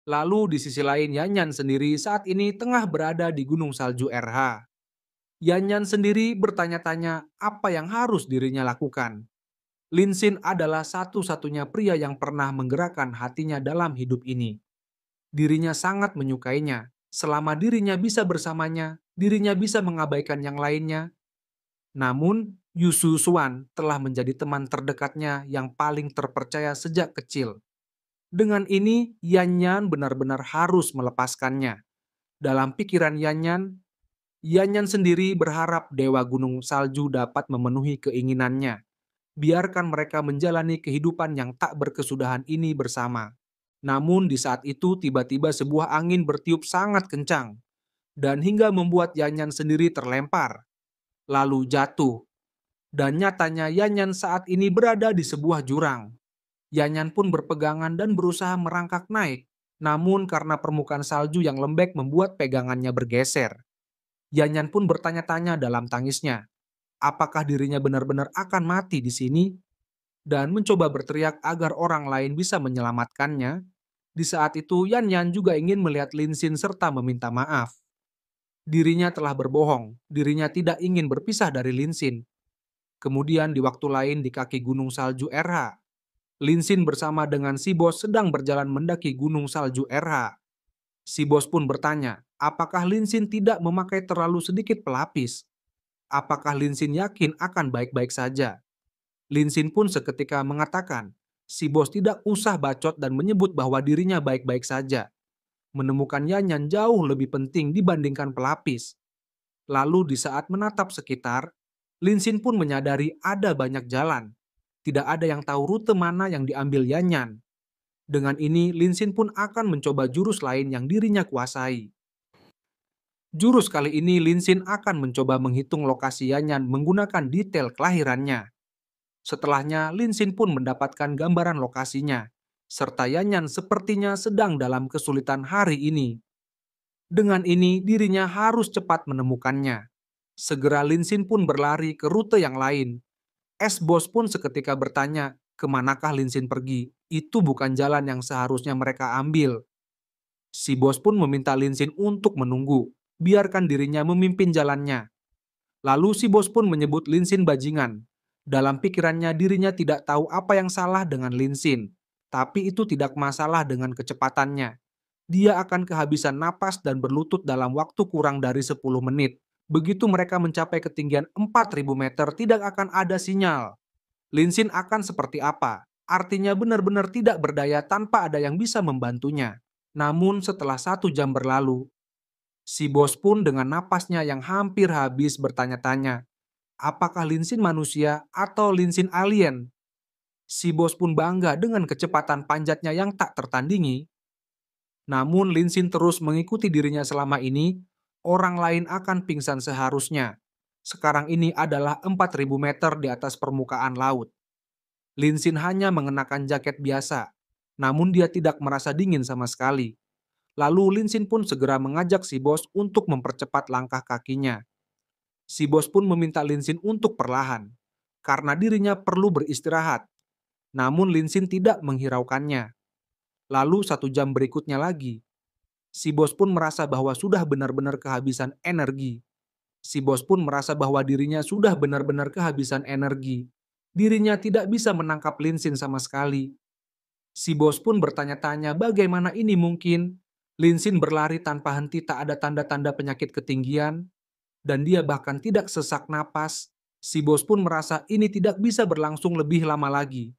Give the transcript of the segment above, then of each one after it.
Lalu di sisi lain Yanyan sendiri saat ini tengah berada di Gunung Salju RH. Yanyan sendiri bertanya-tanya apa yang harus dirinya lakukan. Linsin adalah satu-satunya pria yang pernah menggerakkan hatinya dalam hidup ini. Dirinya sangat menyukainya. Selama dirinya bisa bersamanya, dirinya bisa mengabaikan yang lainnya. Namun, Yusu Suan telah menjadi teman terdekatnya yang paling terpercaya sejak kecil. Dengan ini, Yanyan benar-benar harus melepaskannya. Dalam pikiran Yanyan, Yanyan sendiri berharap Dewa Gunung Salju dapat memenuhi keinginannya. Biarkan mereka menjalani kehidupan yang tak berkesudahan ini bersama. Namun di saat itu tiba-tiba sebuah angin bertiup sangat kencang dan hingga membuat Yanyan sendiri terlempar, lalu jatuh. Dan nyatanya Yanyan saat ini berada di sebuah jurang. Yanyan pun berpegangan dan berusaha merangkak naik. Namun karena permukaan salju yang lembek membuat pegangannya bergeser. Yanyan pun bertanya-tanya dalam tangisnya, apakah dirinya benar-benar akan mati di sini? Dan mencoba berteriak agar orang lain bisa menyelamatkannya. Di saat itu, Yanyan juga ingin melihat Linsin serta meminta maaf. Dirinya telah berbohong, dirinya tidak ingin berpisah dari Linsin. Kemudian di waktu lain di kaki Gunung Salju RH, Linsin bersama dengan si bos sedang berjalan mendaki Gunung Salju RH. Si bos pun bertanya, apakah Linsin tidak memakai terlalu sedikit pelapis? Apakah Linsin yakin akan baik-baik saja? Linsin pun seketika mengatakan, si bos tidak usah bacot dan menyebut bahwa dirinya baik-baik saja. Menemukan Yanyan jauh lebih penting dibandingkan pelapis. Lalu di saat menatap sekitar, Linsin pun menyadari ada banyak jalan. Tidak ada yang tahu rute mana yang diambil Yanyan. Dengan ini, Linsin pun akan mencoba jurus lain yang dirinya kuasai. Jurus kali ini, Linsin akan mencoba menghitung lokasi Yanyan menggunakan detail kelahirannya. Setelahnya, Linsin pun mendapatkan gambaran lokasinya, serta Yanyan sepertinya sedang dalam kesulitan hari ini. Dengan ini, dirinya harus cepat menemukannya. Segera Linsin pun berlari ke rute yang lain. Bos pun seketika bertanya, kemanakah Linsin pergi? Itu bukan jalan yang seharusnya mereka ambil. Si bos pun meminta Linsin untuk menunggu, biarkan dirinya memimpin jalannya. Lalu si bos pun menyebut Linsin bajingan. Dalam pikirannya dirinya tidak tahu apa yang salah dengan Linsin, tapi itu tidak masalah dengan kecepatannya. Dia akan kehabisan napas dan berlutut dalam waktu kurang dari 10 menit. Begitu mereka mencapai ketinggian 4.000 meter tidak akan ada sinyal. Linsin akan seperti apa? Artinya benar-benar tidak berdaya tanpa ada yang bisa membantunya. Namun setelah 1 jam berlalu, si bos pun dengan napasnya yang hampir habis bertanya-tanya, apakah Linsin manusia atau Linsin alien? Si bos pun bangga dengan kecepatan panjatnya yang tak tertandingi. Namun Linsin terus mengikuti dirinya selama ini, orang lain akan pingsan seharusnya. Sekarang ini adalah 4.000 meter di atas permukaan laut. Linsin hanya mengenakan jaket biasa, namun dia tidak merasa dingin sama sekali. Lalu Linsin pun segera mengajak si bos untuk mempercepat langkah kakinya. Si bos pun meminta Linsin untuk perlahan, karena dirinya perlu beristirahat. Namun Linsin tidak menghiraukannya. Lalu 1 jam berikutnya lagi, si bos pun merasa bahwa sudah benar-benar kehabisan energi. Si bos pun merasa bahwa dirinya sudah benar-benar kehabisan energi. Dirinya tidak bisa menangkap Linsin sama sekali. Si bos pun bertanya-tanya bagaimana ini mungkin. Linsin berlari tanpa henti, tak ada tanda-tanda penyakit ketinggian, dan dia bahkan tidak sesak napas. Si bos pun merasa ini tidak bisa berlangsung lebih lama lagi.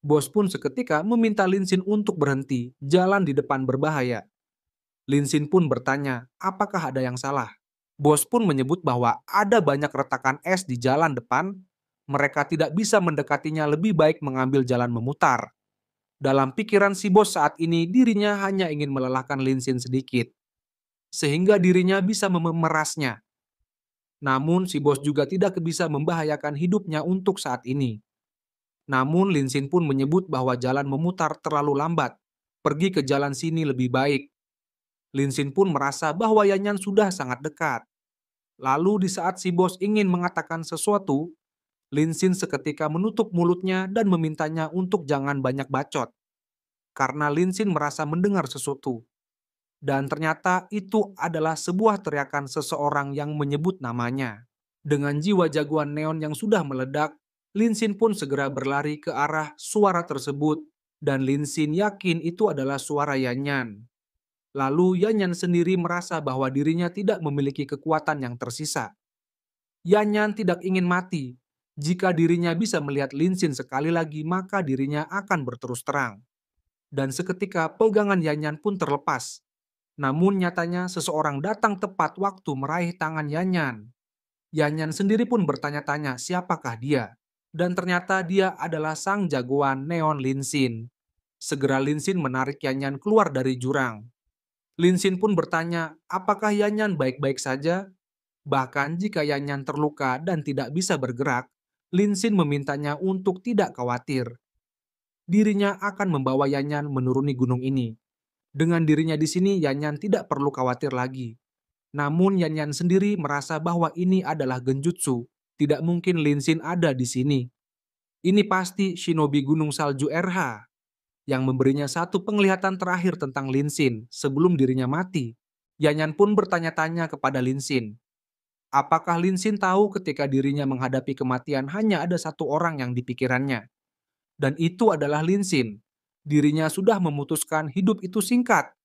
Bos pun seketika meminta Linsin untuk berhenti, jalan di depan berbahaya. Linsin pun bertanya, apakah ada yang salah? Bos pun menyebut bahwa ada banyak retakan es di jalan depan, mereka tidak bisa mendekatinya, lebih baik mengambil jalan memutar. Dalam pikiran si bos saat ini, dirinya hanya ingin melelahkan Linsin sedikit, sehingga dirinya bisa memerasnya. Namun si bos juga tidak bisa membahayakan hidupnya untuk saat ini. Namun Linsin pun menyebut bahwa jalan memutar terlalu lambat, pergi ke jalan sini lebih baik. Linsin pun merasa bahwa Yanyan sudah sangat dekat. Lalu di saat si bos ingin mengatakan sesuatu, Linsin seketika menutup mulutnya dan memintanya untuk jangan banyak bacot. karena Linsin merasa mendengar sesuatu. Dan ternyata itu adalah sebuah teriakan seseorang yang menyebut namanya. Dengan jiwa jagoan neon yang sudah meledak, Linsin pun segera berlari ke arah suara tersebut, dan Linsin yakin itu adalah suara Yanyan. Lalu Yanyan sendiri merasa bahwa dirinya tidak memiliki kekuatan yang tersisa. Yanyan tidak ingin mati. Jika dirinya bisa melihat Linsin sekali lagi, maka dirinya akan berterus terang. Dan seketika pegangan Yanyan pun terlepas. Namun nyatanya seseorang datang tepat waktu meraih tangan Yanyan. Yanyan sendiri pun bertanya-tanya siapakah dia. Dan ternyata dia adalah sang jagoan neon Linsin. Segera Linsin menarik Yanyan keluar dari jurang. Linsin pun bertanya, apakah Yanyan baik-baik saja? Bahkan jika Yanyan terluka dan tidak bisa bergerak, Linsin memintanya untuk tidak khawatir. Dirinya akan membawa Yanyan menuruni gunung ini. Dengan dirinya di sini, Yanyan tidak perlu khawatir lagi. Namun Yanyan sendiri merasa bahwa ini adalah genjutsu. Tidak mungkin Linsin ada di sini. Ini pasti shinobi Gunung Salju RH yang memberinya satu penglihatan terakhir tentang Linsin sebelum dirinya mati. Yanyan pun bertanya-tanya kepada Linsin. Apakah Linsin tahu ketika dirinya menghadapi kematian hanya ada satu orang yang dipikirannya? Dan itu adalah Linsin. Dirinya sudah memutuskan hidup itu singkat.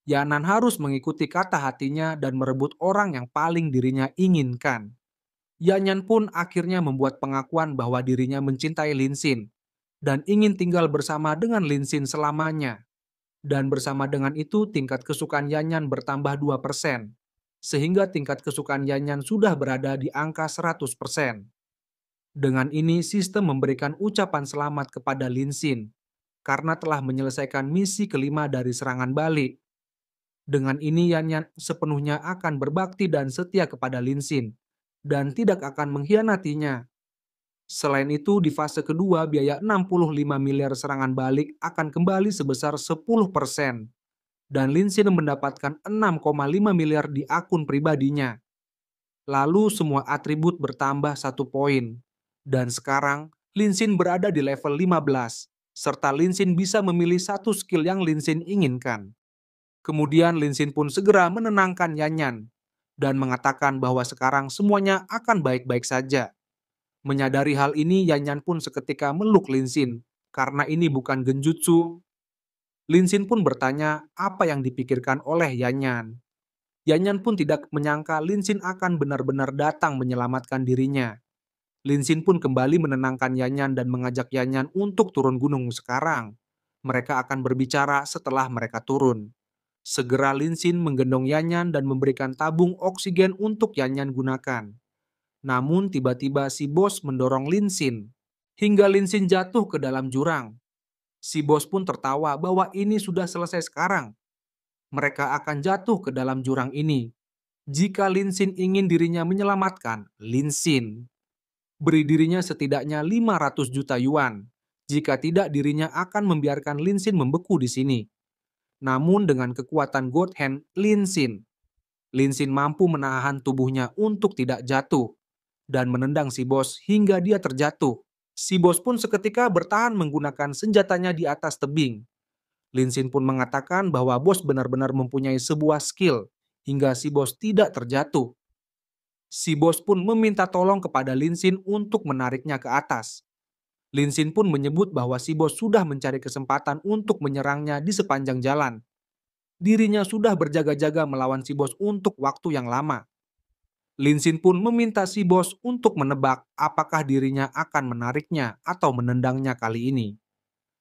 Yanan harus mengikuti kata hatinya dan merebut orang yang paling dirinya inginkan. Yanyan pun akhirnya membuat pengakuan bahwa dirinya mencintai Linsin dan ingin tinggal bersama dengan Linsin selamanya. Dan bersama dengan itu tingkat kesukaan Yanyan bertambah 2%, sehingga tingkat kesukaan Yanyan sudah berada di angka 100%. Dengan ini sistem memberikan ucapan selamat kepada Linsin karena telah menyelesaikan misi kelima dari serangan balik. Dengan ini Yanyan sepenuhnya akan berbakti dan setia kepada Linsin dan tidak akan mengkhianatinya. Selain itu, di fase kedua, biaya 65 miliar serangan balik akan kembali sebesar 10%, dan Linsin mendapatkan 6,5 miliar di akun pribadinya. Lalu semua atribut bertambah 1 poin, dan sekarang Linsin berada di level 15, serta Linsin bisa memilih satu skill yang Linsin inginkan. Kemudian Linsin pun segera menenangkan Yanyan, dan mengatakan bahwa sekarang semuanya akan baik-baik saja. Menyadari hal ini, Yanyan pun seketika meluk Linsin. Karena ini bukan genjutsu, Linsin pun bertanya apa yang dipikirkan oleh Yanyan. Yanyan pun tidak menyangka Linsin akan benar-benar datang menyelamatkan dirinya. Linsin pun kembali menenangkan Yanyan dan mengajak Yanyan untuk turun gunung sekarang. Mereka akan berbicara setelah mereka turun. Segera Linsin menggendong Yanyan dan memberikan tabung oksigen untuk Yanyan gunakan. Namun tiba-tiba si bos mendorong Linsin, hingga Linsin jatuh ke dalam jurang. Si bos pun tertawa bahwa ini sudah selesai sekarang. Mereka akan jatuh ke dalam jurang ini. Jika Linsin ingin dirinya menyelamatkan, Linsin beri dirinya setidaknya 500 juta yuan. Jika tidak, dirinya akan membiarkan Linsin membeku di sini. Namun dengan kekuatan God Hand Linsin mampu menahan tubuhnya untuk tidak jatuh dan menendang si bos hingga dia terjatuh. Si bos pun seketika bertahan menggunakan senjatanya di atas tebing. Linsin pun mengatakan bahwa bos benar-benar mempunyai sebuah skill hingga si bos tidak terjatuh. Si bos pun meminta tolong kepada Linsin untuk menariknya ke atas. Linsin pun menyebut bahwa si bos sudah mencari kesempatan untuk menyerangnya di sepanjang jalan. Dirinya sudah berjaga-jaga melawan si bos untuk waktu yang lama. Linsin pun meminta si bos untuk menebak apakah dirinya akan menariknya atau menendangnya kali ini.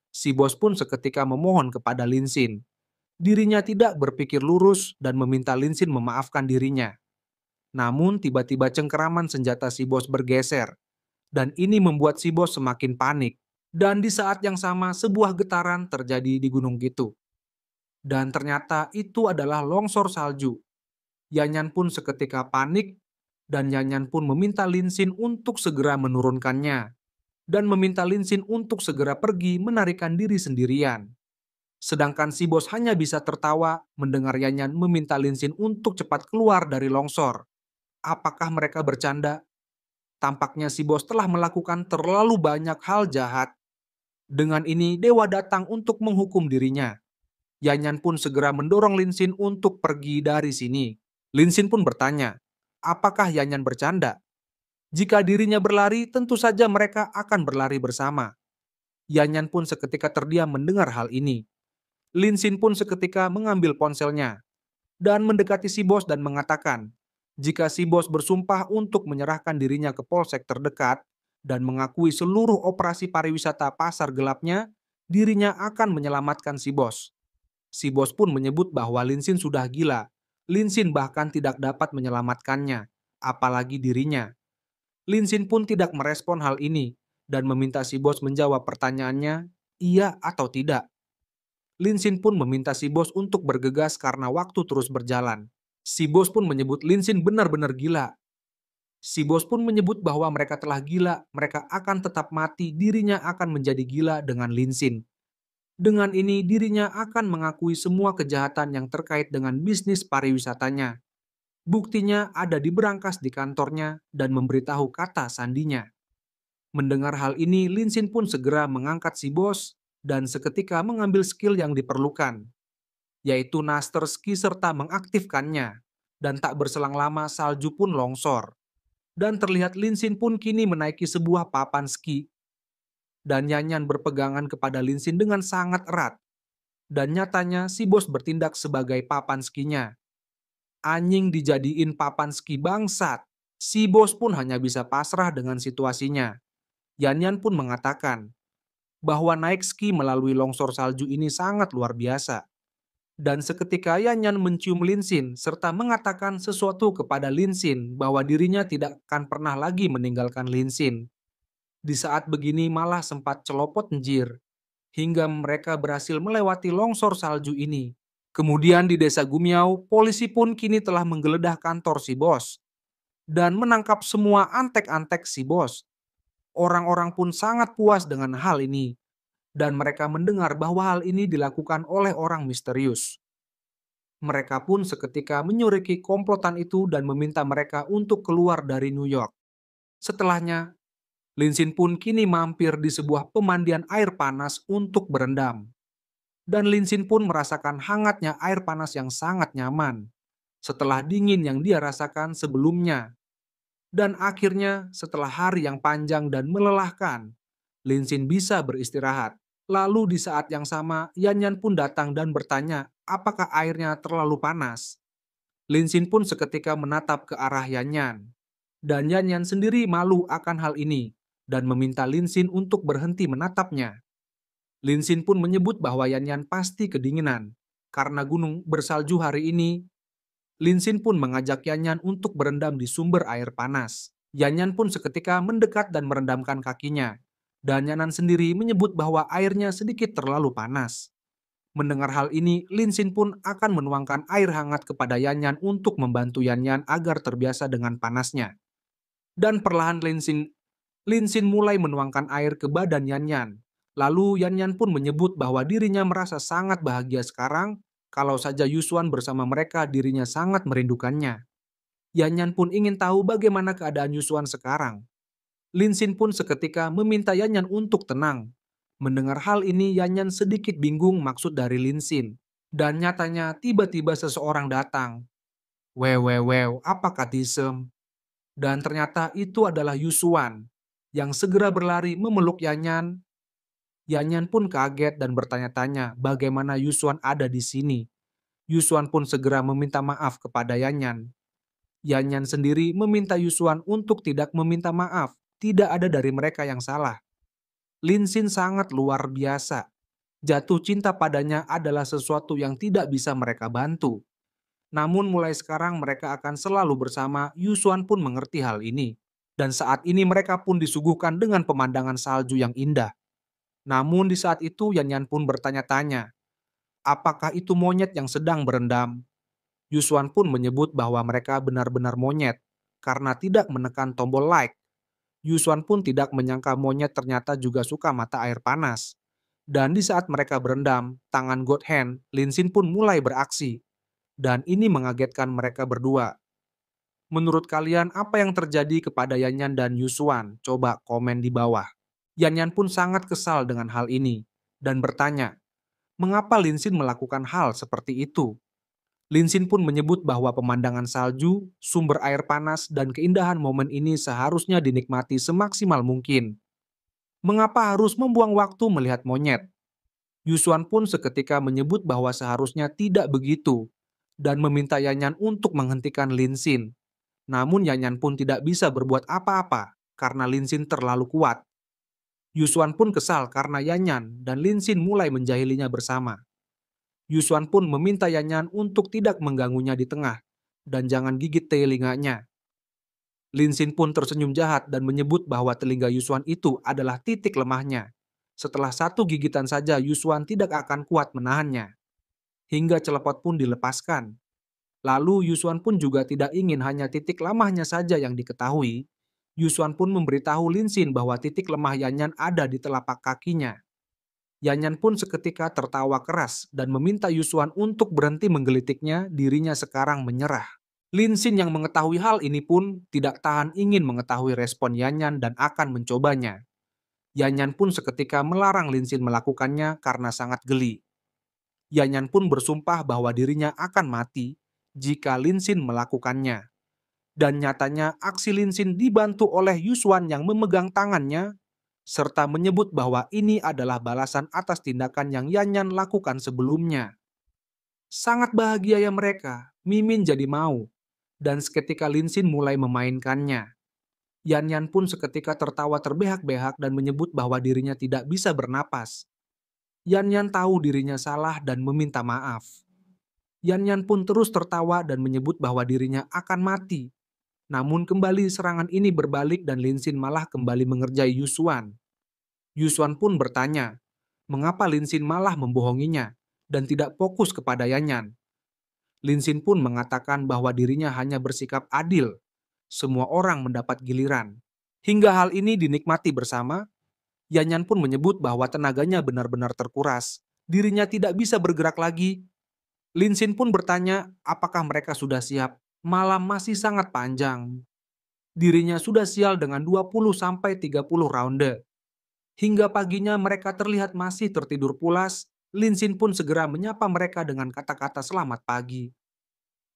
Si bos pun seketika memohon kepada Linsin. Dirinya tidak berpikir lurus dan meminta Linsin memaafkan dirinya. Namun tiba-tiba cengkeraman senjata si bos bergeser, dan ini membuat si bos semakin panik. Dan di saat yang sama sebuah getaran terjadi di gunung itu. Dan ternyata itu adalah longsor salju. Yanyan pun seketika panik, dan Yanyan pun meminta Linsin untuk segera menurunkannya, dan meminta Linsin untuk segera pergi menarikan diri sendirian. Sedangkan si bos hanya bisa tertawa mendengar Yanyan meminta Linsin untuk cepat keluar dari longsor. Apakah mereka bercanda? Tampaknya si bos telah melakukan terlalu banyak hal jahat. Dengan ini, dewa datang untuk menghukum dirinya. Yanyan pun segera mendorong Linsin untuk pergi dari sini. Linsin pun bertanya, apakah Yanyan bercanda? Jika dirinya berlari, tentu saja mereka akan berlari bersama. Yanyan pun seketika terdiam mendengar hal ini. Linsin pun seketika mengambil ponselnya dan mendekati si bos dan mengatakan, jika si bos bersumpah untuk menyerahkan dirinya ke polsek terdekat dan mengakui seluruh operasi pariwisata pasar gelapnya, dirinya akan menyelamatkan si bos. Si bos pun menyebut bahwa Linsin sudah gila. Linsin bahkan tidak dapat menyelamatkannya, apalagi dirinya. Linsin pun tidak merespon hal ini dan meminta si bos menjawab pertanyaannya, iya atau tidak. Linsin pun meminta si bos untuk bergegas karena waktu terus berjalan. Si bos pun menyebut Linsin benar-benar gila. Si bos pun menyebut bahwa mereka telah gila, mereka akan tetap mati, dirinya akan menjadi gila dengan Linsin. Dengan ini dirinya akan mengakui semua kejahatan yang terkait dengan bisnis pariwisatanya. Buktinya ada di berangkas di kantornya dan memberitahu kata sandinya. Mendengar hal ini, Linsin pun segera mengangkat si bos dan seketika mengambil skill yang diperlukan, yaitu Naster Ski serta mengaktifkannya. Dan tak berselang lama salju pun longsor. Dan terlihat Linsin pun kini menaiki sebuah papan ski. Dan Yanyan berpegangan kepada Linsin dengan sangat erat. Dan nyatanya si bos bertindak sebagai papan skinya. Anjing dijadiin papan ski bangsat. Si bos pun hanya bisa pasrah dengan situasinya. Yanyan pun mengatakan bahwa naik ski melalui longsor salju ini sangat luar biasa. Dan seketika Yanyan mencium Linsin serta mengatakan sesuatu kepada Linsin bahwa dirinya tidak akan pernah lagi meninggalkan Linsin. Di saat begini malah sempat celopot njir hingga mereka berhasil melewati longsor salju ini. Kemudian di desa Gumiau, polisi pun kini telah menggeledah kantor si bos dan menangkap semua antek-antek si bos. Orang-orang pun sangat puas dengan hal ini dan mereka mendengar bahwa hal ini dilakukan oleh orang misterius. Mereka pun seketika menyuriki komplotan itu dan meminta mereka untuk keluar dari New York. Setelahnya, Linsin pun kini mampir di sebuah pemandian air panas untuk berendam. Dan Linsin pun merasakan hangatnya air panas yang sangat nyaman setelah dingin yang dia rasakan sebelumnya. Dan akhirnya setelah hari yang panjang dan melelahkan, Linsin bisa beristirahat. Lalu di saat yang sama, Yanyan pun datang dan bertanya apakah airnya terlalu panas. Linsin pun seketika menatap ke arah Yanyan. Dan Yanyan sendiri malu akan hal ini dan meminta Linsin untuk berhenti menatapnya. Linsin pun menyebut bahwa Yanyan pasti kedinginan. Karena gunung bersalju hari ini, Linsin pun mengajak Yanyan untuk berendam di sumber air panas. Yanyan pun seketika mendekat dan merendamkan kakinya. Dan Yanyan sendiri menyebut bahwa airnya sedikit terlalu panas. Mendengar hal ini, Linsin pun akan menuangkan air hangat kepada Yanyan untuk membantu Yanyan agar terbiasa dengan panasnya. Dan perlahan Linsin mulai menuangkan air ke badan Yanyan. Lalu Yanyan pun menyebut bahwa dirinya merasa sangat bahagia sekarang, kalau saja Yusuan bersama mereka dirinya sangat merindukannya. Yanyan pun ingin tahu bagaimana keadaan Yusuan sekarang. Linsin pun seketika meminta Yanyan untuk tenang. Mendengar hal ini Yanyan sedikit bingung maksud dari Linsin. Dan nyatanya tiba-tiba seseorang datang. Wew, apa katisem? Dan ternyata itu adalah Yusuan yang segera berlari memeluk Yanyan. Yanyan pun kaget dan bertanya-tanya bagaimana Yusuan ada di sini. Yusuan pun segera meminta maaf kepada Yanyan. Yanyan sendiri meminta Yusuan untuk tidak meminta maaf. Tidak ada dari mereka yang salah. Linsin sangat luar biasa. Jatuh cinta padanya adalah sesuatu yang tidak bisa mereka bantu. Namun mulai sekarang mereka akan selalu bersama. Yusuan pun mengerti hal ini. Dan saat ini mereka pun disuguhkan dengan pemandangan salju yang indah. Namun di saat itu Yanyan pun bertanya-tanya, apakah itu monyet yang sedang berendam? Yusuan pun menyebut bahwa mereka benar-benar monyet karena tidak menekan tombol like. Yusuan pun tidak menyangka monyet ternyata juga suka mata air panas. Dan di saat mereka berendam, tangan God Hand, Linsin pun mulai beraksi. Dan ini mengagetkan mereka berdua. Menurut kalian apa yang terjadi kepada Yanyan dan Yusuan? Coba komen di bawah. Yan Yan pun sangat kesal dengan hal ini dan bertanya, mengapa Linsin melakukan hal seperti itu? Linsin pun menyebut bahwa pemandangan salju, sumber air panas, dan keindahan momen ini seharusnya dinikmati semaksimal mungkin. Mengapa harus membuang waktu melihat monyet? Yusuan pun seketika menyebut bahwa seharusnya tidak begitu dan meminta Yanyan untuk menghentikan Linsin. Namun Yanyan pun tidak bisa berbuat apa-apa karena Linsin terlalu kuat. Yusuan pun kesal karena Yanyan dan Linsin mulai menjahilinya bersama. Yusuan pun meminta Yanyan untuk tidak mengganggunya di tengah dan jangan gigit telinganya. Linsin pun tersenyum jahat dan menyebut bahwa telinga Yusuan itu adalah titik lemahnya. Setelah satu gigitan saja, Yusuan tidak akan kuat menahannya. Hingga celepot pun dilepaskan. Lalu Yusuan pun juga tidak ingin hanya titik lemahnya saja yang diketahui. Yusuan pun memberitahu Linsin bahwa titik lemah Yanyan ada di telapak kakinya. Yanyan pun seketika tertawa keras dan meminta Yusuan untuk berhenti menggelitiknya, dirinya sekarang menyerah. Linsin yang mengetahui hal ini pun tidak tahan ingin mengetahui respon Yanyan dan akan mencobanya. Yanyan pun seketika melarang Linsin melakukannya karena sangat geli. Yanyan pun bersumpah bahwa dirinya akan mati jika Linsin melakukannya. Dan nyatanya aksi Linsin dibantu oleh Yusuan yang memegang tangannya serta menyebut bahwa ini adalah balasan atas tindakan yang Yanyan lakukan sebelumnya. Sangat bahagia ya mereka, Mimin jadi mau, dan seketika Linsin mulai memainkannya. Yanyan pun seketika tertawa terbehak-behak dan menyebut bahwa dirinya tidak bisa bernapas. Yanyan tahu dirinya salah dan meminta maaf. Yanyan pun terus tertawa dan menyebut bahwa dirinya akan mati. Namun kembali serangan ini berbalik dan Linsin malah kembali mengerjai Yusuan. Yusuan pun bertanya, mengapa Linsin malah membohonginya dan tidak fokus kepada Yanyan. Linsin pun mengatakan bahwa dirinya hanya bersikap adil. Semua orang mendapat giliran. Hingga hal ini dinikmati bersama, Yanyan pun menyebut bahwa tenaganya benar-benar terkuras. Dirinya tidak bisa bergerak lagi. Linsin pun bertanya apakah mereka sudah siap. Malam masih sangat panjang. Dirinya sudah sial dengan 20-30 ronde. Hingga paginya mereka terlihat masih tertidur pulas, Linsin pun segera menyapa mereka dengan kata-kata selamat pagi.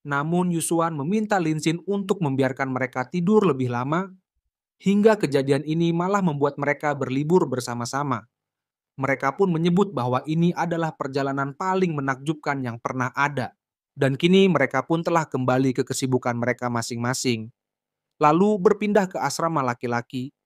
Namun Yusuan meminta Linsin untuk membiarkan mereka tidur lebih lama, hingga kejadian ini malah membuat mereka berlibur bersama-sama. Mereka pun menyebut bahwa ini adalah perjalanan paling menakjubkan yang pernah ada. Dan kini mereka pun telah kembali ke kesibukan mereka masing-masing. Lalu berpindah ke asrama laki-laki.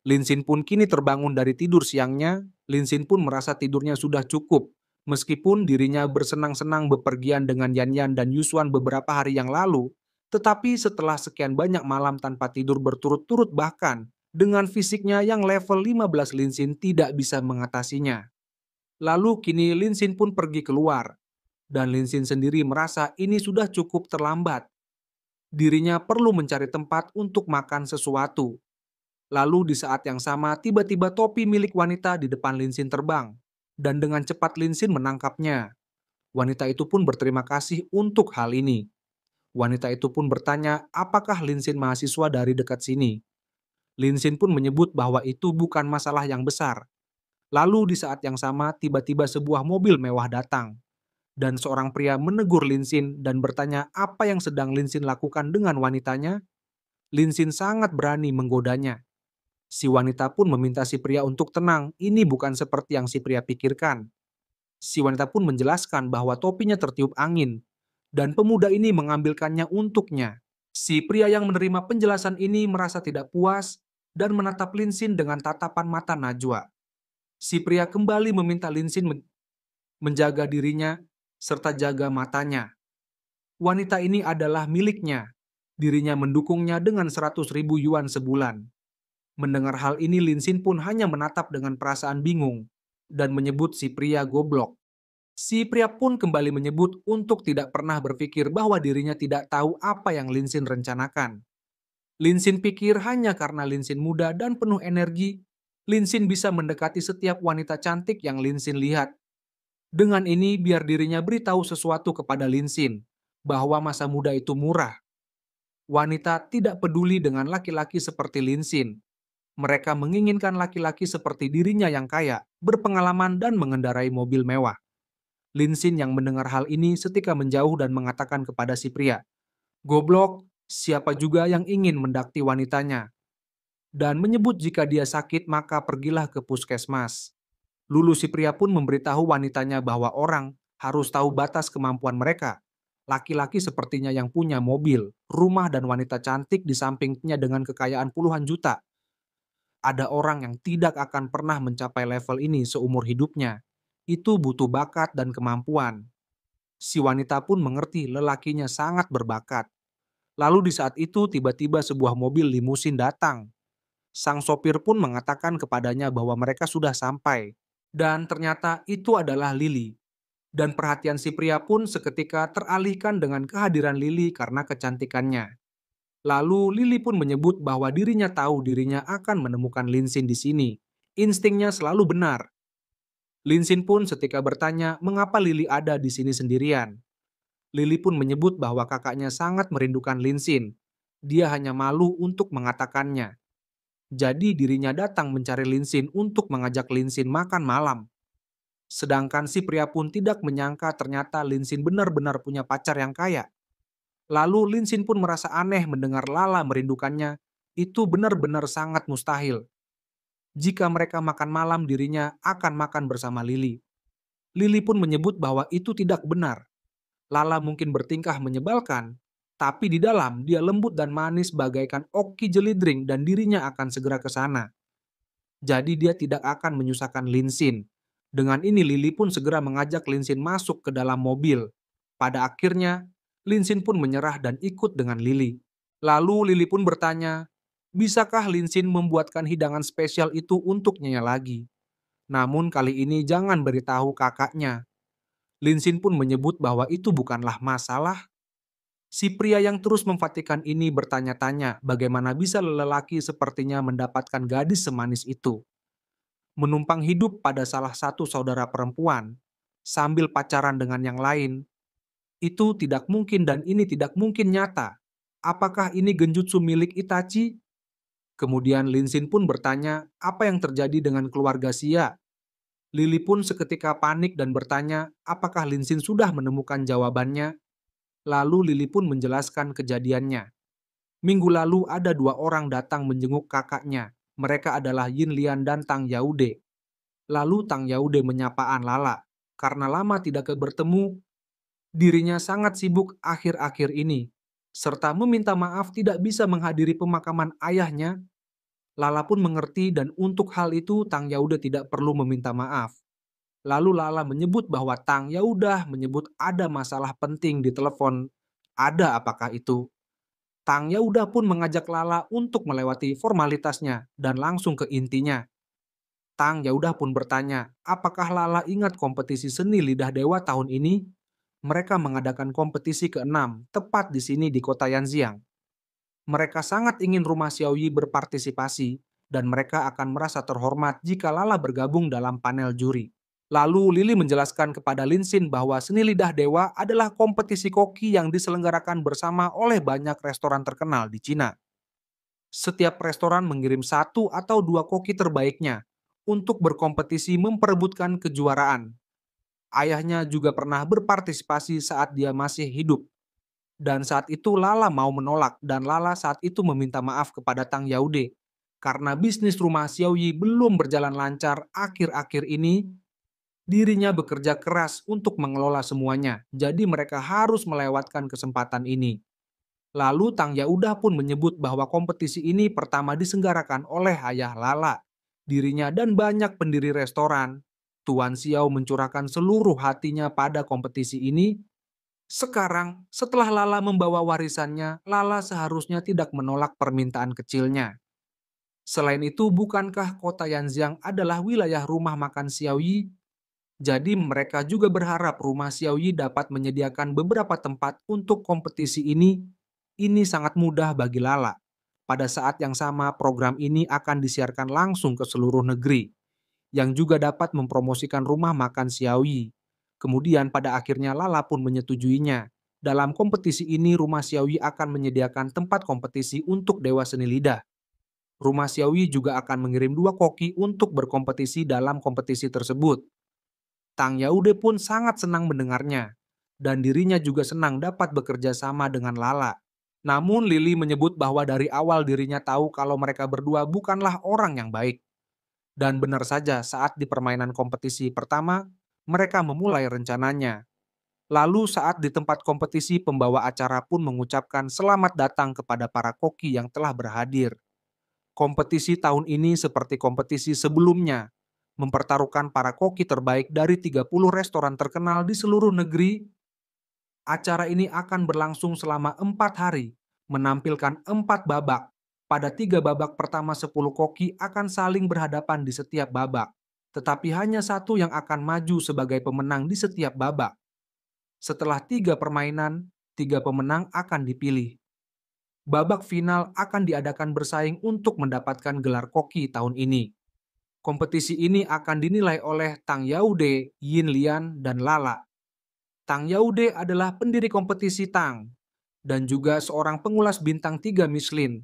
Linsin pun kini terbangun dari tidur siangnya. Linsin pun merasa tidurnya sudah cukup, meskipun dirinya bersenang-senang bepergian dengan Yanyan dan Yusuan beberapa hari yang lalu. Tetapi setelah sekian banyak malam tanpa tidur berturut-turut bahkan, dengan fisiknya yang level 15 Linsin tidak bisa mengatasinya. Lalu kini Linsin pun pergi keluar, dan Linsin sendiri merasa ini sudah cukup terlambat. Dirinya perlu mencari tempat untuk makan sesuatu. Lalu di saat yang sama tiba-tiba topi milik wanita di depan Linsin terbang, dan dengan cepat Linsin menangkapnya. Wanita itu pun berterima kasih untuk hal ini. Wanita itu pun bertanya apakah Linsin mahasiswa dari dekat sini. Linsin pun menyebut bahwa itu bukan masalah yang besar. Lalu di saat yang sama tiba-tiba sebuah mobil mewah datang. Dan seorang pria menegur Linsin dan bertanya apa yang sedang Linsin lakukan dengan wanitanya. Linsin sangat berani menggodanya. Si wanita pun meminta si pria untuk tenang, ini bukan seperti yang si pria pikirkan. Si wanita pun menjelaskan bahwa topinya tertiup angin, dan pemuda ini mengambilkannya untuknya. Si pria yang menerima penjelasan ini merasa tidak puas dan menatap Linsin dengan tatapan mata najwa. Si pria kembali meminta Linsin menjaga dirinya serta jaga matanya. Wanita ini adalah miliknya. Dirinya mendukungnya dengan 100.000 yuan sebulan. Mendengar hal ini Linsin pun hanya menatap dengan perasaan bingung dan menyebut si pria goblok. Si pria pun kembali menyebut untuk tidak pernah berpikir bahwa dirinya tidak tahu apa yang Linsin rencanakan. Linsin pikir hanya karena Linsin muda dan penuh energi, Linsin bisa mendekati setiap wanita cantik yang Linsin lihat. Dengan ini biar dirinya beritahu sesuatu kepada Linsin, bahwa masa muda itu murah. Wanita tidak peduli dengan laki-laki seperti Linsin. Mereka menginginkan laki-laki seperti dirinya yang kaya, berpengalaman dan mengendarai mobil mewah. Linsin yang mendengar hal ini setika menjauh dan mengatakan kepada si pria, "Goblok, siapa juga yang ingin mendakti wanitanya?" Dan menyebut jika dia sakit maka pergilah ke puskesmas. Lulu si pria pun memberitahu wanitanya bahwa orang harus tahu batas kemampuan mereka. Laki-laki sepertinya yang punya mobil, rumah dan wanita cantik di sampingnya dengan kekayaan puluhan juta. Ada orang yang tidak akan pernah mencapai level ini seumur hidupnya. Itu butuh bakat dan kemampuan. Si wanita pun mengerti lelakinya sangat berbakat. Lalu di saat itu tiba-tiba sebuah mobil limusin datang. Sang sopir pun mengatakan kepadanya bahwa mereka sudah sampai. Dan ternyata itu adalah Lily. Dan perhatian si pria pun seketika teralihkan dengan kehadiran Lily karena kecantikannya. Lalu Lily pun menyebut bahwa dirinya tahu dirinya akan menemukan Linsin di sini. Instingnya selalu benar. Linsin pun setika bertanya mengapa Lily ada di sini sendirian. Lily pun menyebut bahwa kakaknya sangat merindukan Linsin. Dia hanya malu untuk mengatakannya. Jadi dirinya datang mencari Linsin untuk mengajak Linsin makan malam. Sedangkan si pria pun tidak menyangka ternyata Linsin benar-benar punya pacar yang kaya. Lalu Linsin pun merasa aneh mendengar Lala merindukannya. Itu benar-benar sangat mustahil. Jika mereka makan malam dirinya akan makan bersama Lily. Lily pun menyebut bahwa itu tidak benar. Lala mungkin bertingkah menyebalkan, tapi di dalam dia lembut dan manis bagaikan oki jelidring dan dirinya akan segera ke sana. Jadi dia tidak akan menyusahkan Linsin. Dengan ini Lily pun segera mengajak Linsin masuk ke dalam mobil. Pada akhirnya, Linsin pun menyerah dan ikut dengan Lily. Lalu Lily pun bertanya, bisakah Linsin membuatkan hidangan spesial itu untuknya lagi? Namun kali ini jangan beritahu kakaknya. Linsin pun menyebut bahwa itu bukanlah masalah. Si pria yang terus memfatikan ini bertanya-tanya bagaimana bisa lelaki sepertinya mendapatkan gadis semanis itu. Menumpang hidup pada salah satu saudara perempuan, sambil pacaran dengan yang lain, itu tidak mungkin dan ini tidak mungkin nyata. Apakah ini genjutsu milik Itachi? Kemudian Linsin pun bertanya apa yang terjadi dengan keluarga Sia. Lily pun seketika panik dan bertanya apakah Linsin sudah menemukan jawabannya. Lalu Lily pun menjelaskan kejadiannya. Minggu lalu ada dua orang datang menjenguk kakaknya. Mereka adalah Yin Lian dan Tang Yaude. Lalu Tang Yaude menyapa Lala. Karena lama tidak bertemu, dirinya sangat sibuk akhir-akhir ini. Serta meminta maaf tidak bisa menghadiri pemakaman ayahnya. Lala pun mengerti dan untuk hal itu Tang Yaude tidak perlu meminta maaf. Lalu Lala menyebut bahwa Tang Yaudah menyebut ada masalah penting di telepon. Ada apakah itu? Tang Yaudah pun mengajak Lala untuk melewati formalitasnya dan langsung ke intinya. Tang Yaudah pun bertanya, apakah Lala ingat kompetisi seni lidah dewa tahun ini? Mereka mengadakan kompetisi ke-6, tepat di sini di kota Yanxiang. Mereka sangat ingin rumah Xiaoyi berpartisipasi, dan mereka akan merasa terhormat jika Lala bergabung dalam panel juri. Lalu Lily menjelaskan kepada Linsin bahwa seni lidah dewa adalah kompetisi koki yang diselenggarakan bersama oleh banyak restoran terkenal di Cina. Setiap restoran mengirim satu atau dua koki terbaiknya untuk berkompetisi memperebutkan kejuaraan. Ayahnya juga pernah berpartisipasi saat dia masih hidup. Dan saat itu Lala mau menolak dan Lala saat itu meminta maaf kepada Tang Yaude. Karena bisnis rumah Xiaoyi belum berjalan lancar akhir-akhir ini, dirinya bekerja keras untuk mengelola semuanya. Jadi mereka harus melewatkan kesempatan ini. Lalu Tang Yaudah pun menyebut bahwa kompetisi ini pertama diselenggarakan oleh ayah Lala, dirinya dan banyak pendiri restoran. Tuan Xiao mencurahkan seluruh hatinya pada kompetisi ini. Sekarang, setelah Lala membawa warisannya, Lala seharusnya tidak menolak permintaan kecilnya. Selain itu, bukankah kota Yanxiang adalah wilayah rumah makan Xiaoyi? Jadi mereka juga berharap rumah Xiaoyi dapat menyediakan beberapa tempat untuk kompetisi ini. Ini sangat mudah bagi Lala. Pada saat yang sama, program ini akan disiarkan langsung ke seluruh negeri, yang juga dapat mempromosikan rumah makan Xiaoyi. Kemudian pada akhirnya Lala pun menyetujuinya. Dalam kompetisi ini, rumah Xiaoyi akan menyediakan tempat kompetisi untuk Dewa Seni Lidah. Rumah Xiaoyi juga akan mengirim 2 koki untuk berkompetisi dalam kompetisi tersebut. Tang Yaude pun sangat senang mendengarnya, dan dirinya juga senang dapat bekerja sama dengan Lala. Namun Lily menyebut bahwa dari awal dirinya tahu kalau mereka berdua bukanlah orang yang baik. Dan benar saja saat di permainan kompetisi pertama, mereka memulai rencananya. Lalu saat di tempat kompetisi, pembawa acara pun mengucapkan selamat datang kepada para koki yang telah berhadir. Kompetisi tahun ini seperti kompetisi sebelumnya, mempertaruhkan para koki terbaik dari 30 restoran terkenal di seluruh negeri. Acara ini akan berlangsung selama 4 hari, menampilkan 4 babak. Pada 3 babak pertama 10 koki akan saling berhadapan di setiap babak, tetapi hanya satu yang akan maju sebagai pemenang di setiap babak. Setelah 3 permainan, 3 pemenang akan dipilih. Babak final akan diadakan bersaing untuk mendapatkan gelar koki tahun ini. Kompetisi ini akan dinilai oleh Tang Yaude, Yin Lian, dan Lala. Tang Yaude adalah pendiri kompetisi Tang dan juga seorang pengulas bintang 3 Michelin.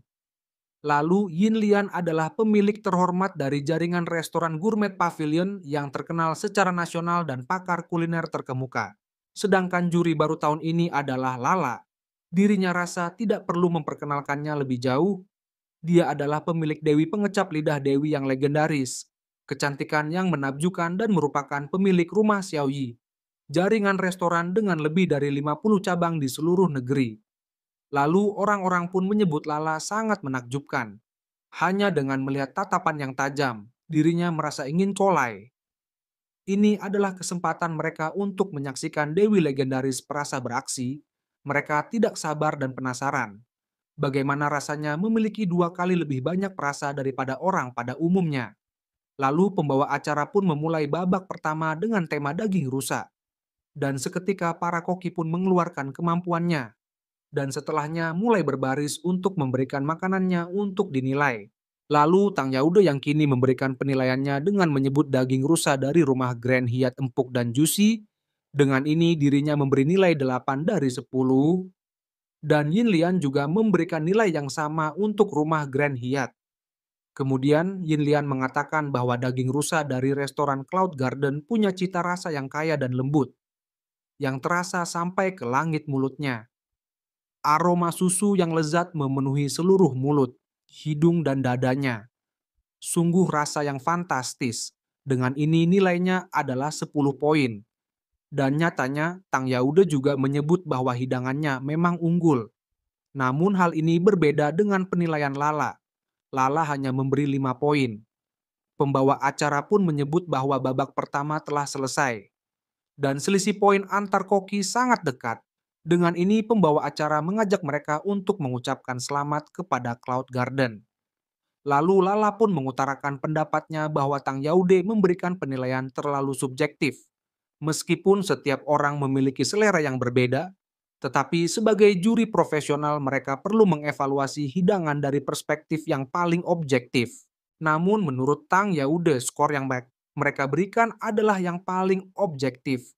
Lalu Yin Lian adalah pemilik terhormat dari jaringan restoran gourmet pavilion yang terkenal secara nasional dan pakar kuliner terkemuka. Sedangkan juri baru tahun ini adalah Lala. Dirinya rasa tidak perlu memperkenalkannya lebih jauh. Dia adalah pemilik Dewi Pengecap Lidah Dewi yang legendaris, kecantikan yang menakjubkan dan merupakan pemilik rumah Xiaoyi, jaringan restoran dengan lebih dari 50 cabang di seluruh negeri. Lalu orang-orang pun menyebut Lala sangat menakjubkan. Hanya dengan melihat tatapan yang tajam, dirinya merasa ingin colai. Ini adalah kesempatan mereka untuk menyaksikan Dewi legendaris perasa beraksi. Mereka tidak sabar dan penasaran. Bagaimana rasanya memiliki 2 kali lebih banyak perasa daripada orang pada umumnya. Lalu pembawa acara pun memulai babak pertama dengan tema daging rusa. Dan seketika para koki pun mengeluarkan kemampuannya. Dan setelahnya mulai berbaris untuk memberikan makanannya untuk dinilai. Lalu Tang Yaude yang kini memberikan penilaiannya dengan menyebut daging rusa dari rumah Grand Hyatt empuk dan juicy. Dengan ini dirinya memberi nilai 8 dari 10. Dan Yin Lian juga memberikan nilai yang sama untuk rumah Grand Hyatt. Kemudian Yin Lian mengatakan bahwa daging rusa dari restoran Cloud Garden punya cita rasa yang kaya dan lembut, yang terasa sampai ke langit mulutnya. Aroma susu yang lezat memenuhi seluruh mulut, hidung, dan dadanya. Sungguh rasa yang fantastis. Dengan ini nilainya adalah 10 poin. Dan nyatanya Tang Yaude juga menyebut bahwa hidangannya memang unggul. Namun hal ini berbeda dengan penilaian Lala. Lala hanya memberi 5 poin. Pembawa acara pun menyebut bahwa babak pertama telah selesai. Dan selisih poin antar koki sangat dekat. Dengan ini pembawa acara mengajak mereka untuk mengucapkan selamat kepada Cloud Garden. Lalu Lala pun mengutarakan pendapatnya bahwa Tang Yaude memberikan penilaian terlalu subjektif. Meskipun setiap orang memiliki selera yang berbeda, tetapi sebagai juri profesional mereka perlu mengevaluasi hidangan dari perspektif yang paling objektif. Namun menurut Tang Yaude, skor yang mereka berikan adalah yang paling objektif.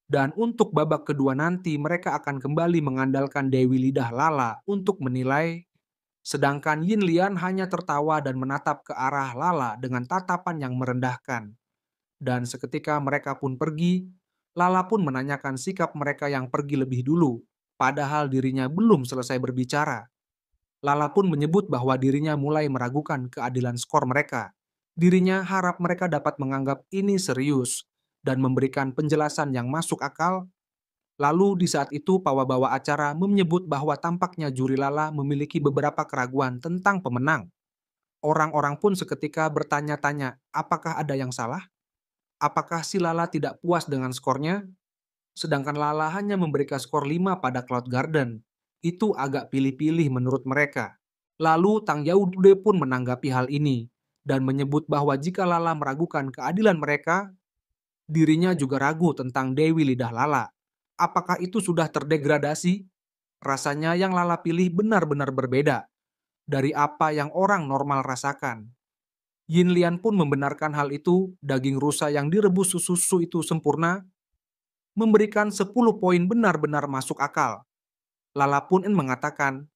Dan untuk babak kedua nanti mereka akan kembali mengandalkan Dewi Lidah Lala untuk menilai. Sedangkan Yin Lian hanya tertawa dan menatap ke arah Lala dengan tatapan yang merendahkan. Dan seketika mereka pun pergi, Lala pun menanyakan sikap mereka yang pergi lebih dulu, padahal dirinya belum selesai berbicara. Lala pun menyebut bahwa dirinya mulai meragukan keadilan skor mereka. Dirinya harap mereka dapat menganggap ini serius dan memberikan penjelasan yang masuk akal. Lalu di saat itu pembawa acara menyebut bahwa tampaknya juri Lala memiliki beberapa keraguan tentang pemenang. Orang-orang pun seketika bertanya-tanya, apakah ada yang salah? Apakah si Lala tidak puas dengan skornya? Sedangkan Lala hanya memberikan skor 5 pada Cloud Garden. Itu agak pilih-pilih menurut mereka. Lalu Tang Yaude pun menanggapi hal ini dan menyebut bahwa jika Lala meragukan keadilan mereka, dirinya juga ragu tentang Dewi Lidah Lala. Apakah itu sudah terdegradasi? Rasanya yang Lala pilih benar-benar berbeda dari apa yang orang normal rasakan. Yin Lian pun membenarkan hal itu, daging rusa yang direbus susu itu sempurna, memberikan 10 poin benar-benar masuk akal. Lala pun mengatakan,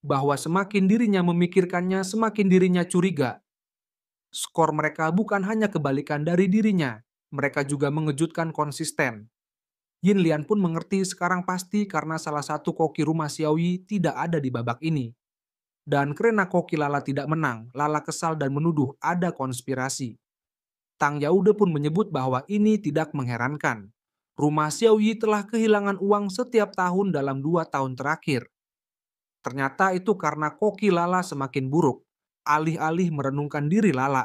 bahwa semakin dirinya memikirkannya, semakin dirinya curiga. Skor mereka bukan hanya kebalikan dari dirinya, mereka juga mengejutkan konsisten. Yin Lian pun mengerti sekarang pasti karena salah satu koki rumah Xiaoyi tidak ada di babak ini. Dan karena koki Lala tidak menang, Lala kesal dan menuduh ada konspirasi. Tang Yaude pun menyebut bahwa ini tidak mengherankan. Rumah Xiaoyi telah kehilangan uang setiap tahun dalam 2 tahun terakhir. Ternyata itu karena koki Lala semakin buruk. Alih-alih merenungkan diri Lala,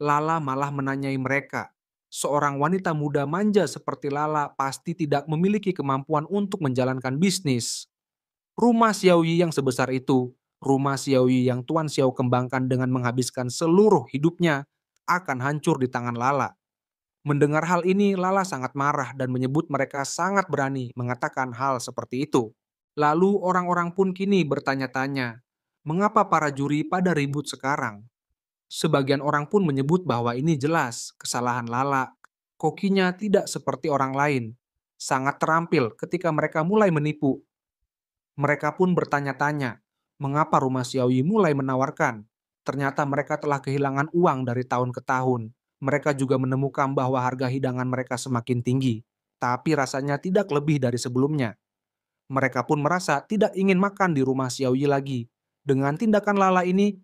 Lala malah menanyai mereka. Seorang wanita muda manja seperti Lala pasti tidak memiliki kemampuan untuk menjalankan bisnis. Rumah Xiaoyi yang sebesar itu, rumah Xiaoyi yang Tuan Xiao kembangkan dengan menghabiskan seluruh hidupnya, akan hancur di tangan Lala. Mendengar hal ini, Lala sangat marah dan menyebut mereka sangat berani mengatakan hal seperti itu. Lalu orang-orang pun kini bertanya-tanya, mengapa para juri pada ribut sekarang? Sebagian orang pun menyebut bahwa ini jelas kesalahan Lala. Kokinya tidak seperti orang lain. Sangat terampil ketika mereka mulai menipu. Mereka pun bertanya-tanya, mengapa rumah Xiaoyi mulai menawarkan? Ternyata mereka telah kehilangan uang dari tahun ke tahun. Mereka juga menemukan bahwa harga hidangan mereka semakin tinggi, tapi rasanya tidak lebih dari sebelumnya. Mereka pun merasa tidak ingin makan di rumah Xiaoyi lagi. Dengan tindakan Lala ini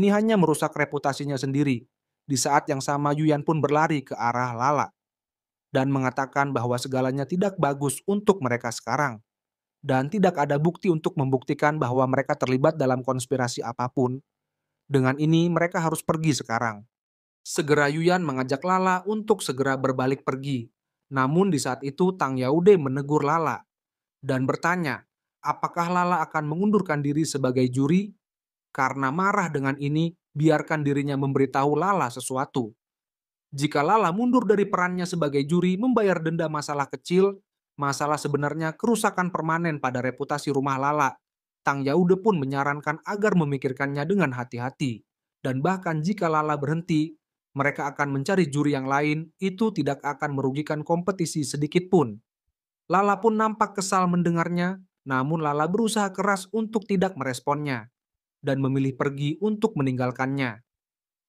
hanya merusak reputasinya sendiri. Di saat yang sama Yuyan pun berlari ke arah Lala dan mengatakan bahwa segalanya tidak bagus untuk mereka sekarang. Dan tidak ada bukti untuk membuktikan bahwa mereka terlibat dalam konspirasi apapun. Dengan ini mereka harus pergi sekarang. Segera Yuyan mengajak Lala untuk segera berbalik pergi. Namun di saat itu Tang Yaude menegur Lala dan bertanya, apakah Lala akan mengundurkan diri sebagai juri? Karena marah dengan ini, biarkan dirinya memberitahu Lala sesuatu. Jika Lala mundur dari perannya sebagai juri membayar denda masalah kecil, masalah sebenarnya kerusakan permanen pada reputasi rumah Lala. Tang Yaude pun menyarankan agar memikirkannya dengan hati-hati. Dan bahkan jika Lala berhenti, mereka akan mencari juri yang lain, itu tidak akan merugikan kompetisi sedikit pun. Lala pun nampak kesal mendengarnya, namun Lala berusaha keras untuk tidak meresponnya dan memilih pergi untuk meninggalkannya.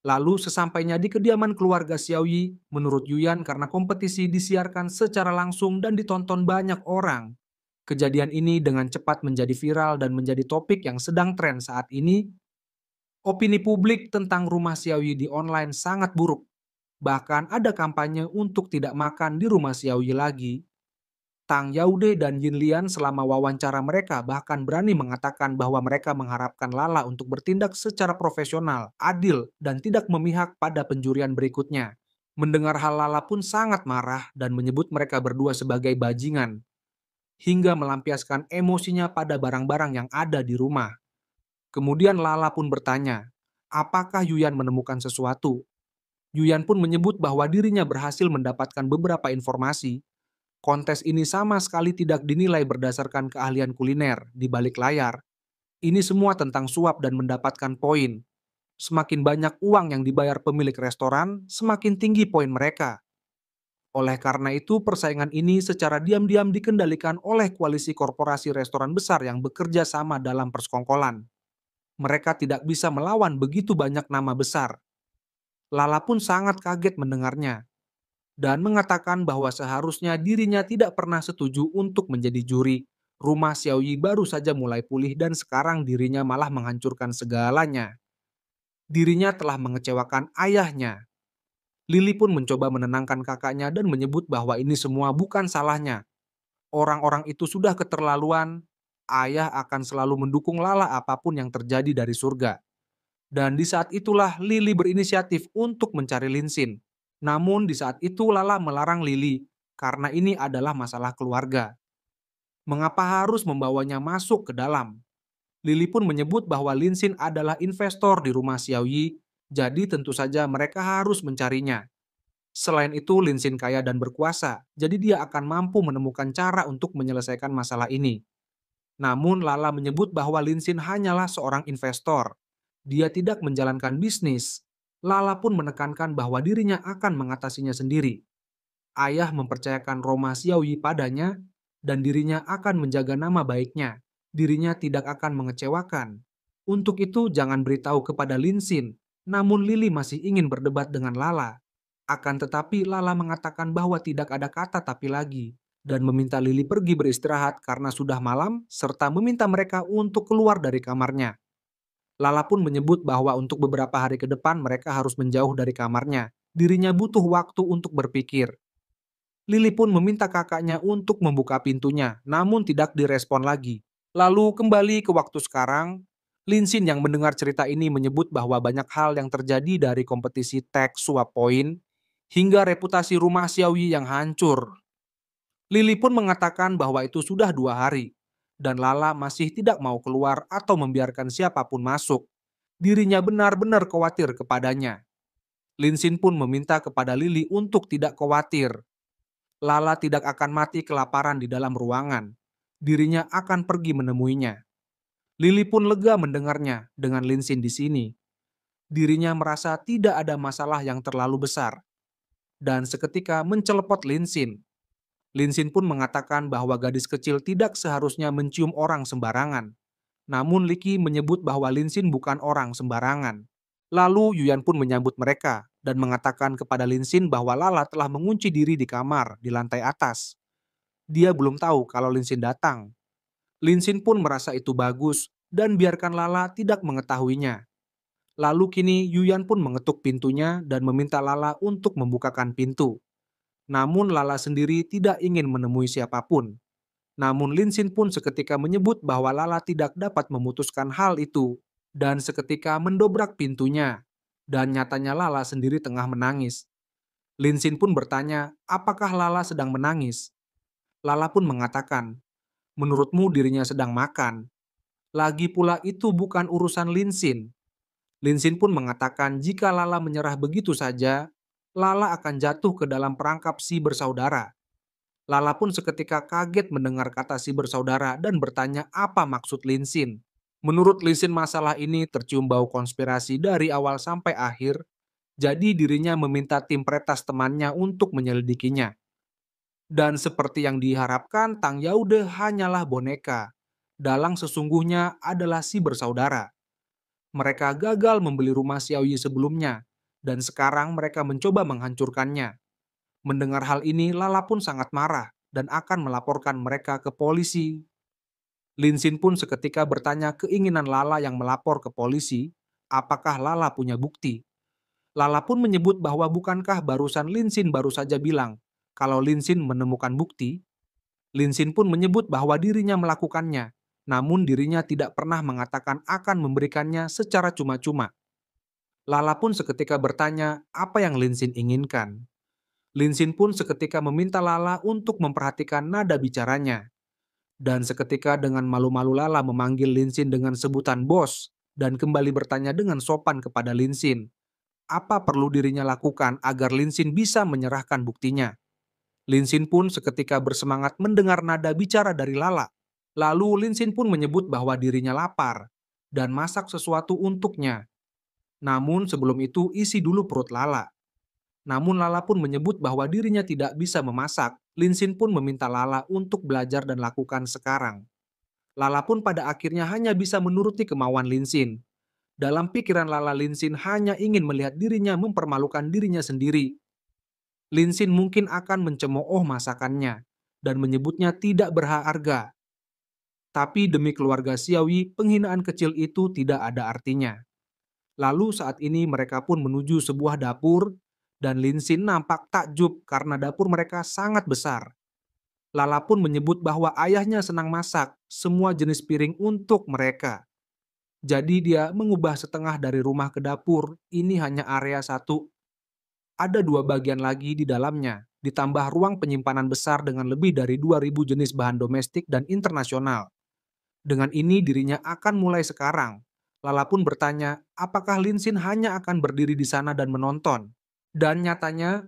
Lalu sesampainya di kediaman keluarga Xiaoyi, menurut Yuyan karena kompetisi disiarkan secara langsung dan ditonton banyak orang. Kejadian ini dengan cepat menjadi viral dan menjadi topik yang sedang tren saat ini. Opini publik tentang rumah Xiaoyi di online sangat buruk. Bahkan ada kampanye untuk tidak makan di rumah Xiaoyi lagi. Tang Yaude dan Yin Lian selama wawancara mereka bahkan berani mengatakan bahwa mereka mengharapkan Lala untuk bertindak secara profesional, adil, dan tidak memihak pada penjurian berikutnya. Mendengar hal Lala pun sangat marah dan menyebut mereka berdua sebagai bajingan, hingga melampiaskan emosinya pada barang-barang yang ada di rumah. Kemudian Lala pun bertanya, apakah Yuyan menemukan sesuatu? Yuyan pun menyebut bahwa dirinya berhasil mendapatkan beberapa informasi. Kontes ini sama sekali tidak dinilai berdasarkan keahlian kuliner di balik layar. Ini semua tentang suap dan mendapatkan poin. Semakin banyak uang yang dibayar pemilik restoran, semakin tinggi poin mereka. Oleh karena itu, persaingan ini secara diam-diam dikendalikan oleh koalisi korporasi restoran besar yang bekerja sama dalam persekongkolan. Mereka tidak bisa melawan begitu banyak nama besar. Lala pun sangat kaget mendengarnya dan mengatakan bahwa seharusnya dirinya tidak pernah setuju untuk menjadi juri. Rumah Xiaoyi baru saja mulai pulih dan sekarang dirinya malah menghancurkan segalanya. Dirinya telah mengecewakan ayahnya. Lily pun mencoba menenangkan kakaknya dan menyebut bahwa ini semua bukan salahnya. Orang-orang itu sudah keterlaluan. Ayah akan selalu mendukung Lala apapun yang terjadi dari surga. Dan di saat itulah Lily berinisiatif untuk mencari Linsin. Namun di saat itu Lala melarang Lily karena ini adalah masalah keluarga. Mengapa harus membawanya masuk ke dalam? Lily pun menyebut bahwa Linsin adalah investor di rumah Xiaoyi, jadi tentu saja mereka harus mencarinya. Selain itu Linsin kaya dan berkuasa, jadi dia akan mampu menemukan cara untuk menyelesaikan masalah ini. Namun Lala menyebut bahwa Linsin hanyalah seorang investor. Dia tidak menjalankan bisnis. Lala pun menekankan bahwa dirinya akan mengatasinya sendiri. Ayah mempercayakan Roma Xiaoyi padanya dan dirinya akan menjaga nama baiknya. dirinya tidak akan mengecewakan. Untuk itu jangan beritahu kepada Linsin, namun Lily masih ingin berdebat dengan Lala. Akan tetapi Lala mengatakan bahwa tidak ada kata tapi lagi, dan meminta Lily pergi beristirahat karena sudah malam, serta meminta mereka untuk keluar dari kamarnya. Lala pun menyebut bahwa untuk beberapa hari ke depan mereka harus menjauh dari kamarnya. Dirinya butuh waktu untuk berpikir. Lily pun meminta kakaknya untuk membuka pintunya, namun tidak direspon lagi. Lalu kembali ke waktu sekarang, Linsin yang mendengar cerita ini menyebut bahwa banyak hal yang terjadi dari kompetisi teks suap poin hingga reputasi rumah Xiaoyi yang hancur. Lily pun mengatakan bahwa itu sudah 2 hari, dan Lala masih tidak mau keluar atau membiarkan siapapun masuk. Dirinya benar-benar khawatir kepadanya. Linsin pun meminta kepada Lily untuk tidak khawatir. Lala tidak akan mati kelaparan di dalam ruangan. Dirinya akan pergi menemuinya. Lily pun lega mendengarnya dengan Linsin di sini. Dirinya merasa tidak ada masalah yang terlalu besar. Dan seketika mencelepot Linsin. Linsin pun mengatakan bahwa gadis kecil tidak seharusnya mencium orang sembarangan. Namun Liki menyebut bahwa Linsin bukan orang sembarangan. Lalu Yuyan pun menyambut mereka dan mengatakan kepada Linsin bahwa Lala telah mengunci diri di kamar di lantai atas. Dia belum tahu kalau Linsin datang. Linsin pun merasa itu bagus dan biarkan Lala tidak mengetahuinya. Lalu kini Yuyan pun mengetuk pintunya dan meminta Lala untuk membukakan pintu. Namun Lala sendiri tidak ingin menemui siapapun. Namun Linsin pun seketika menyebut bahwa Lala tidak dapat memutuskan hal itu dan seketika mendobrak pintunya. Dan nyatanya Lala sendiri tengah menangis. Linsin pun bertanya, apakah Lala sedang menangis? Lala pun mengatakan, menurutmu dirinya sedang makan. Lagi pula itu bukan urusan Linsin. Linsin pun mengatakan jika Lala menyerah begitu saja, Lala akan jatuh ke dalam perangkap si bersaudara. Lala pun seketika kaget mendengar kata si bersaudara dan bertanya apa maksud Linsin. Menurut Linsin masalah ini tercium bau konspirasi dari awal sampai akhir, jadi dirinya meminta tim peretas temannya untuk menyelidikinya. Dan seperti yang diharapkan, Tang Yaude hanyalah boneka. Dalang sesungguhnya adalah si bersaudara. Mereka gagal membeli rumah Xiaoyi sebelumnya, dan sekarang mereka mencoba menghancurkannya. Mendengar hal ini, Lala pun sangat marah dan akan melaporkan mereka ke polisi. Linsin pun seketika bertanya keinginan Lala yang melapor ke polisi, apakah Lala punya bukti. Lala pun menyebut bahwa bukankah barusan Linsin baru saja bilang kalau Linsin menemukan bukti. Linsin pun menyebut bahwa dirinya melakukannya, namun dirinya tidak pernah mengatakan akan memberikannya secara cuma-cuma. Lala pun seketika bertanya apa yang Linsin inginkan. Linsin pun seketika meminta Lala untuk memperhatikan nada bicaranya. Dan seketika dengan malu-malu Lala memanggil Linsin dengan sebutan bos dan kembali bertanya dengan sopan kepada Linsin. Apa perlu dirinya lakukan agar Linsin bisa menyerahkan buktinya? Linsin pun seketika bersemangat mendengar nada bicara dari Lala. Lalu Linsin pun menyebut bahwa dirinya lapar dan masak sesuatu untuknya. Namun sebelum itu isi dulu perut Lala. Namun Lala pun menyebut bahwa dirinya tidak bisa memasak. Linsin pun meminta Lala untuk belajar dan lakukan sekarang. Lala pun pada akhirnya hanya bisa menuruti kemauan Linsin. Dalam pikiran Lala, Linsin hanya ingin melihat dirinya mempermalukan dirinya sendiri. Linsin mungkin akan mencemooh masakannya dan menyebutnya tidak berharga. Tapi demi keluarga Xiaoyi, penghinaan kecil itu tidak ada artinya. Lalu saat ini mereka pun menuju sebuah dapur dan Linsin nampak takjub karena dapur mereka sangat besar. Lala pun menyebut bahwa ayahnya senang masak semua jenis piring untuk mereka. Jadi dia mengubah setengah dari rumah ke dapur, ini hanya area satu. Ada 2 bagian lagi di dalamnya, ditambah ruang penyimpanan besar dengan lebih dari 2.000 jenis bahan domestik dan internasional. Dengan ini dirinya akan mulai sekarang. Lala pun bertanya, apakah Linsin hanya akan berdiri di sana dan menonton? Dan nyatanya,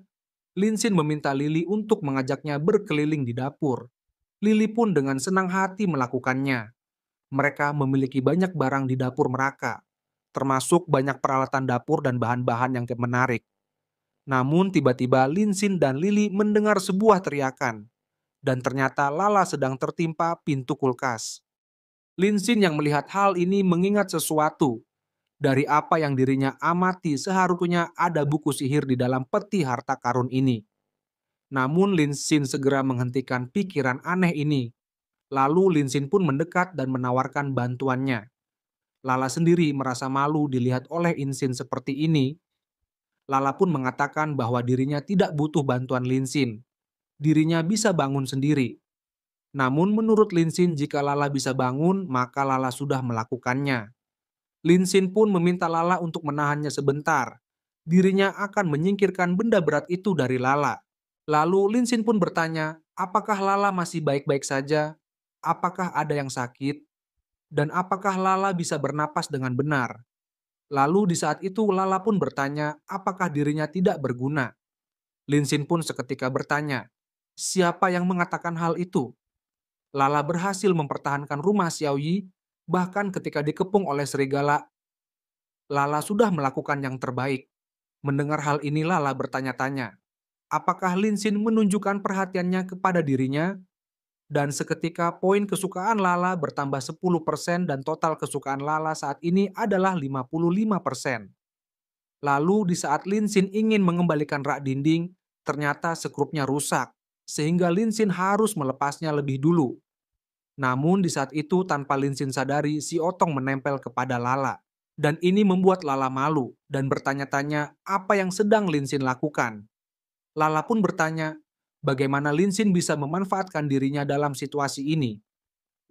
Linsin meminta Lily untuk mengajaknya berkeliling di dapur. Lily pun dengan senang hati melakukannya. Mereka memiliki banyak barang di dapur mereka, termasuk banyak peralatan dapur dan bahan-bahan yang menarik. Namun tiba-tiba Linsin dan Lily mendengar sebuah teriakan. Dan ternyata Lala sedang tertimpa pintu kulkas. Lin yang melihat hal ini mengingat sesuatu. Dari apa yang dirinya amati, seharusnya ada buku sihir di dalam peti harta karun ini. Namun Lin segera menghentikan pikiran aneh ini. Lalu Lin pun mendekat dan menawarkan bantuannya. Lala sendiri merasa malu dilihat oleh Insin seperti ini. Lala pun mengatakan bahwa dirinya tidak butuh bantuan Lin. Dirinya bisa bangun sendiri. Namun menurut Lin jika Lala bisa bangun, maka Lala sudah melakukannya. Lin pun meminta Lala untuk menahannya sebentar. Dirinya akan menyingkirkan benda berat itu dari Lala. Lalu Lin pun bertanya, apakah Lala masih baik-baik saja? Apakah ada yang sakit? Dan apakah Lala bisa bernapas dengan benar? Lalu di saat itu Lala pun bertanya apakah dirinya tidak berguna. Lin pun seketika bertanya, siapa yang mengatakan hal itu? Lala berhasil mempertahankan rumah Xiaoyi, bahkan ketika dikepung oleh serigala, Lala sudah melakukan yang terbaik. Mendengar hal ini Lala bertanya-tanya, apakah Lin menunjukkan perhatiannya kepada dirinya? Dan seketika poin kesukaan Lala bertambah 10% dan total kesukaan Lala saat ini adalah 55%. Lalu di saat Lin ingin mengembalikan rak dinding, ternyata sekrupnya rusak, sehingga Lin harus melepasnya lebih dulu. Namun di saat itu tanpa Lin sadari, si Otong menempel kepada Lala. Dan ini membuat Lala malu dan bertanya-tanya apa yang sedang Lin lakukan. Lala pun bertanya, bagaimana Lin bisa memanfaatkan dirinya dalam situasi ini.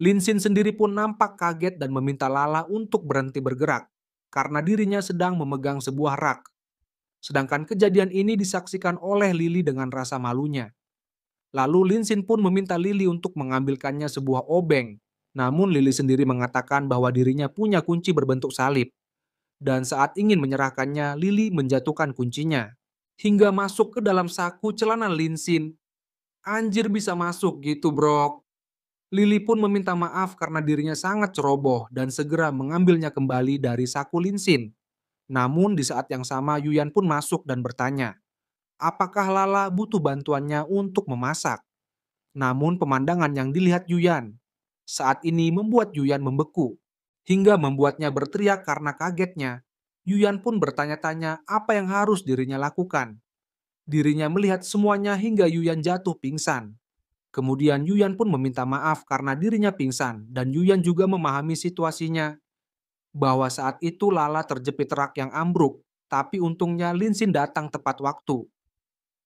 Lin sendiri pun nampak kaget dan meminta Lala untuk berhenti bergerak, karena dirinya sedang memegang sebuah rak. Sedangkan kejadian ini disaksikan oleh Lily dengan rasa malunya. Lalu Lin pun meminta Lily untuk mengambilkannya sebuah obeng. Namun Lily sendiri mengatakan bahwa dirinya punya kunci berbentuk salib. Dan saat ingin menyerahkannya, Lily menjatuhkan kuncinya. Hingga masuk ke dalam saku celana Lin. Anjir bisa masuk gitu bro. Lily pun meminta maaf karena dirinya sangat ceroboh dan segera mengambilnya kembali dari saku Lin. Namun di saat yang sama Yuyan pun masuk dan bertanya, apakah Lala butuh bantuannya untuk memasak? Namun pemandangan yang dilihat Yuyan saat ini membuat Yuyan membeku, hingga membuatnya berteriak karena kagetnya. Yuyan pun bertanya-tanya apa yang harus dirinya lakukan. Dirinya melihat semuanya hingga Yuyan jatuh pingsan. Kemudian Yuyan pun meminta maaf karena dirinya pingsan dan Yuyan juga memahami situasinya. Bahwa saat itu Lala terjepit rak yang ambruk, tapi untungnya Lin datang tepat waktu.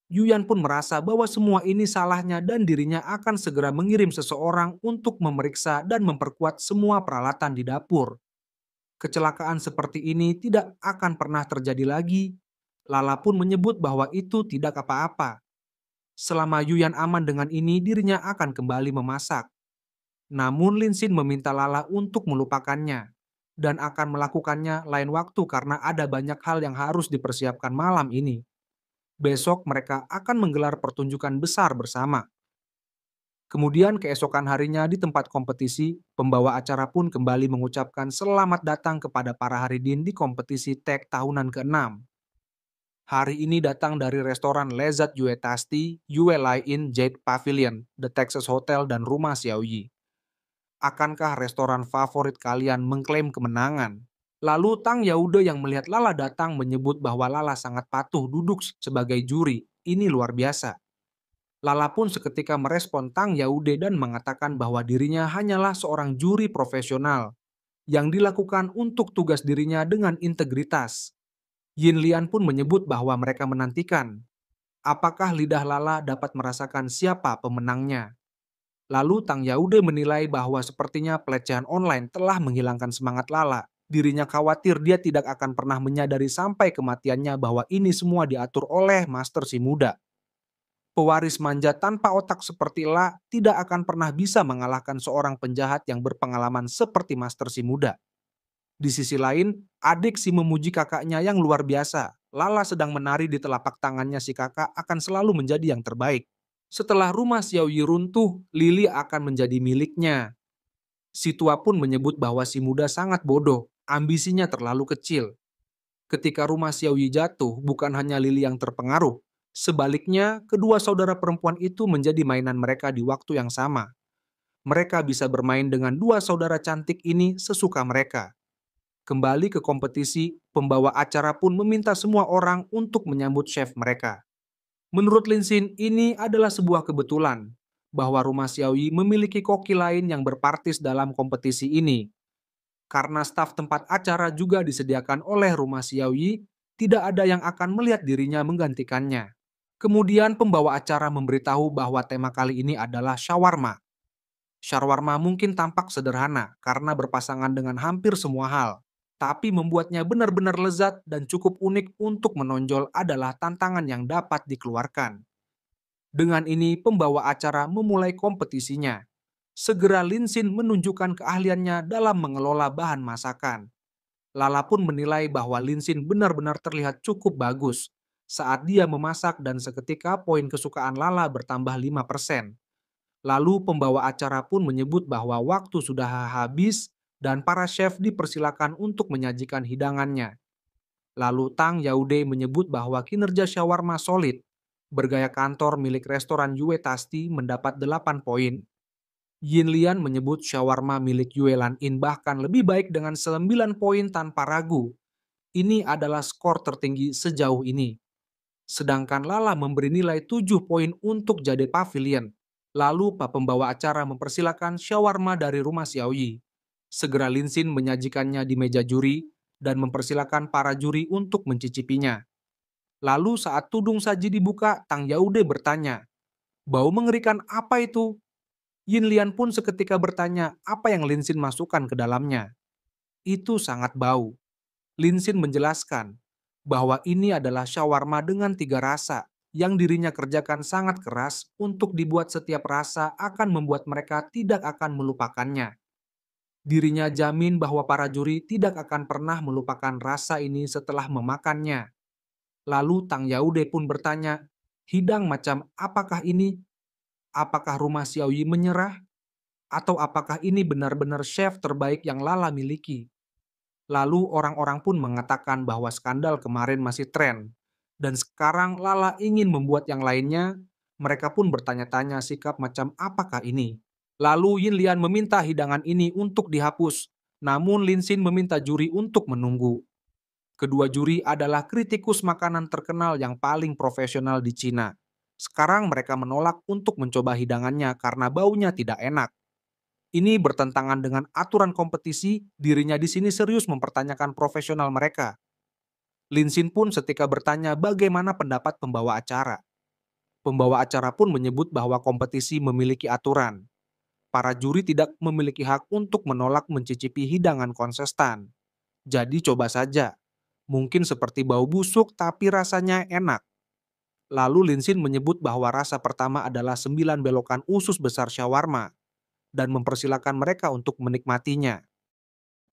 Yuyan pun merasa bahwa semua ini salahnya dan dirinya akan segera mengirim seseorang untuk memeriksa dan memperkuat semua peralatan di dapur. Kecelakaan seperti ini tidak akan pernah terjadi lagi. Lala pun menyebut bahwa itu tidak apa-apa. Selama Yuyan aman dengan ini, dirinya akan kembali memasak. Namun Lin meminta Lala untuk melupakannya dan akan melakukannya lain waktu karena ada banyak hal yang harus dipersiapkan malam ini. Besok mereka akan menggelar pertunjukan besar bersama. Kemudian keesokan harinya di tempat kompetisi, pembawa acara pun kembali mengucapkan selamat datang kepada para haridin di kompetisi tag tahunan ke-6. Hari ini datang dari restoran Lezat Yue Tasti, Yue Lai Inn Jade Pavilion, The Texas Hotel, dan Rumah Xiaoyi. Akankah restoran favorit kalian mengklaim kemenangan? Lalu Tang Yaude yang melihat Lala datang menyebut bahwa Lala sangat patuh duduk sebagai juri. Ini luar biasa. Lala pun seketika merespon Tang Yaude dan mengatakan bahwa dirinya hanyalah seorang juri profesional yang dilakukan untuk tugas dirinya dengan integritas. Yin Lian pun menyebut bahwa mereka menantikan apakah lidah Lala dapat merasakan siapa pemenangnya. Lalu Tang Yaude menilai bahwa sepertinya pelecehan online telah menghilangkan semangat Lala. Dirinya khawatir dia tidak akan pernah menyadari sampai kematiannya bahwa ini semua diatur oleh Master si muda. Pewaris manja tanpa otak seperti La tidak akan pernah bisa mengalahkan seorang penjahat yang berpengalaman seperti Master si muda. Di sisi lain, adik si memuji kakaknya yang luar biasa. Lala sedang menari di telapak tangannya si kakak akan selalu menjadi yang terbaik. Setelah rumah Xiaoyi runtuh, Lily akan menjadi miliknya. Si tua pun menyebut bahwa si muda sangat bodoh, ambisinya terlalu kecil. Ketika rumah Xiaoyi jatuh, bukan hanya Lily yang terpengaruh. Sebaliknya, kedua saudara perempuan itu menjadi mainan mereka di waktu yang sama. Mereka bisa bermain dengan dua saudara cantik ini sesuka mereka. Kembali ke kompetisi, pembawa acara pun meminta semua orang untuk menyambut chef mereka. Menurut Linsin, ini adalah sebuah kebetulan bahwa rumah Xiaoyi memiliki koki lain yang berpartis dalam kompetisi ini. Karena staf tempat acara juga disediakan oleh rumah Xiaoyi, tidak ada yang akan melihat dirinya menggantikannya. Kemudian pembawa acara memberitahu bahwa tema kali ini adalah shawarma. Shawarma mungkin tampak sederhana karena berpasangan dengan hampir semua hal, tapi membuatnya benar-benar lezat dan cukup unik untuk menonjol adalah tantangan yang dapat dikeluarkan. Dengan ini, pembawa acara memulai kompetisinya. Segera Linsin menunjukkan keahliannya dalam mengelola bahan masakan. Lala pun menilai bahwa Linsin benar-benar terlihat cukup bagus saat dia memasak dan seketika poin kesukaan Lala bertambah 5%. Lalu pembawa acara pun menyebut bahwa waktu sudah habis dan para chef dipersilakan untuk menyajikan hidangannya. Lalu Tang Yaude menyebut bahwa kinerja shawarma solid. Bergaya kantor milik restoran Yue Tasti mendapat 8 poin. Yin Lian menyebut shawarma milik Yue Lan In bahkan lebih baik dengan 9 poin tanpa ragu. Ini adalah skor tertinggi sejauh ini. Sedangkan Lala memberi nilai 7 poin untuk Jade Pavilion. Lalu Pak pembawa acara mempersilakan shawarma dari rumah Xiaoyi. Segera Linsin menyajikannya di meja juri dan mempersilakan para juri untuk mencicipinya. Lalu saat tudung saji dibuka, Tang Yaude bertanya, "Bau mengerikan apa itu?" Yin Lian pun seketika bertanya apa yang Linsin masukkan ke dalamnya. "Itu sangat bau." Linsin menjelaskan bahwa ini adalah shawarma dengan 3 rasa yang dirinya kerjakan sangat keras untuk dibuat setiap rasa akan membuat mereka tidak akan melupakannya. Dirinya jamin bahwa para juri tidak akan pernah melupakan rasa ini setelah memakannya. Lalu Tang Yaude pun bertanya, "Hidang macam apakah ini? Apakah rumah Xiaoyi menyerah? Atau apakah ini benar-benar chef terbaik yang Lala miliki?" Lalu orang-orang pun mengatakan bahwa skandal kemarin masih tren. Dan sekarang Lala ingin membuat yang lainnya, mereka pun bertanya-tanya sikap macam apakah ini. Lalu Yin Lian meminta hidangan ini untuk dihapus, namun Lin Xin meminta juri untuk menunggu. Kedua juri adalah kritikus makanan terkenal yang paling profesional di Cina. Sekarang mereka menolak untuk mencoba hidangannya karena baunya tidak enak. Ini bertentangan dengan aturan kompetisi, dirinya di sini serius mempertanyakan profesional mereka. Lin Xin pun setika bertanya bagaimana pendapat pembawa acara. Pembawa acara pun menyebut bahwa kompetisi memiliki aturan. Para juri tidak memiliki hak untuk menolak mencicipi hidangan konsestan. Jadi coba saja. Mungkin seperti bau busuk tapi rasanya enak. Lalu Lin Xin menyebut bahwa rasa pertama adalah 9 belokan usus besar shawarma dan mempersilahkan mereka untuk menikmatinya.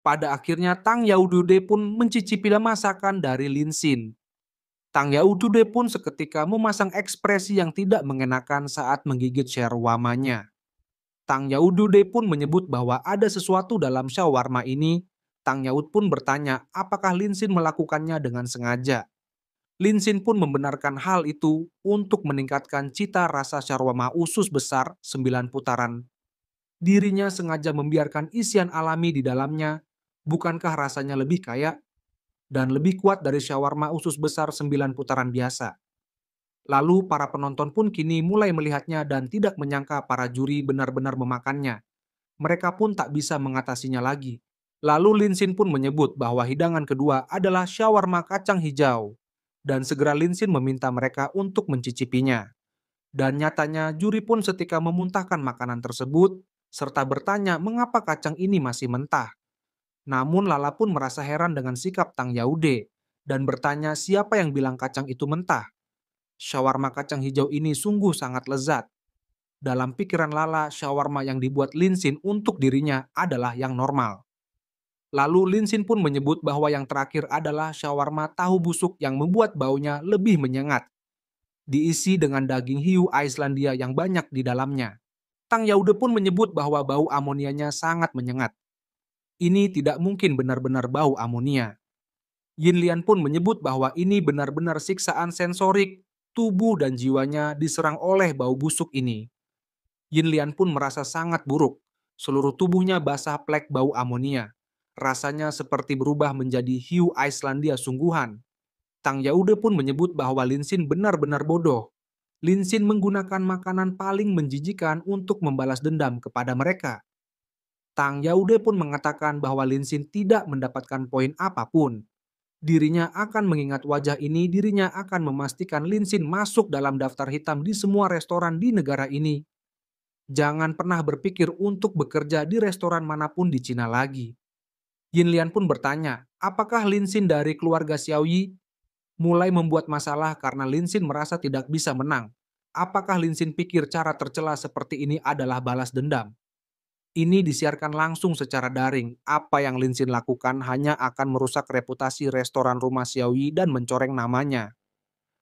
Pada akhirnya Tang Yaudude pun mencicipi masakan dari Lin Xin. Tang Yaudude pun seketika memasang ekspresi yang tidak mengenakan saat menggigit shawarmanya. Tang Yaudude pun menyebut bahwa ada sesuatu dalam shawarma ini. Tang Yaud pun bertanya apakah Lin Xin melakukannya dengan sengaja. Lin Xin pun membenarkan hal itu untuk meningkatkan cita rasa shawarma usus besar 9 putaran. Dirinya sengaja membiarkan isian alami di dalamnya. Bukankah rasanya lebih kaya dan lebih kuat dari shawarma usus besar 9 putaran biasa? Lalu para penonton pun kini mulai melihatnya dan tidak menyangka para juri benar-benar memakannya. Mereka pun tak bisa mengatasinya lagi. Lalu Lin Xin pun menyebut bahwa hidangan kedua adalah shawarma kacang hijau. Dan segera Lin Xin meminta mereka untuk mencicipinya. Dan nyatanya juri pun setika memuntahkan makanan tersebut, serta bertanya mengapa kacang ini masih mentah. Namun Lala pun merasa heran dengan sikap Tang Yaude, dan bertanya siapa yang bilang kacang itu mentah. Shawarma kacang hijau ini sungguh sangat lezat. Dalam pikiran Lala, shawarma yang dibuat Lin Xin untuk dirinya adalah yang normal. Lalu Lin Xin pun menyebut bahwa yang terakhir adalah shawarma tahu busuk yang membuat baunya lebih menyengat. Diisi dengan daging hiu Islandia yang banyak di dalamnya. Tang Yaude pun menyebut bahwa bau amonianya sangat menyengat. Ini tidak mungkin benar-benar bau amonia. Yin Lian pun menyebut bahwa ini benar-benar siksaan sensorik, tubuh dan jiwanya diserang oleh bau busuk ini. Yin Lian pun merasa sangat buruk. Seluruh tubuhnya basah plek bau amonia. Rasanya seperti berubah menjadi hiu Islandia sungguhan. Tang Yaude pun menyebut bahwa Linsin benar-benar bodoh. Linsin menggunakan makanan paling menjijikan untuk membalas dendam kepada mereka. Tang Yaude pun mengatakan bahwa Linsin tidak mendapatkan poin apapun. Dirinya akan mengingat wajah ini, dirinya akan memastikan Linsin masuk dalam daftar hitam di semua restoran di negara ini. Jangan pernah berpikir untuk bekerja di restoran manapun di Cina lagi. Yin Lian pun bertanya, apakah Linsin dari keluarga Xiaoyi mulai membuat masalah karena Linsin merasa tidak bisa menang? Apakah Linsin pikir cara tercela seperti ini adalah balas dendam? Ini disiarkan langsung secara daring. Apa yang Linsin lakukan hanya akan merusak reputasi restoran rumah Xiaoyi dan mencoreng namanya.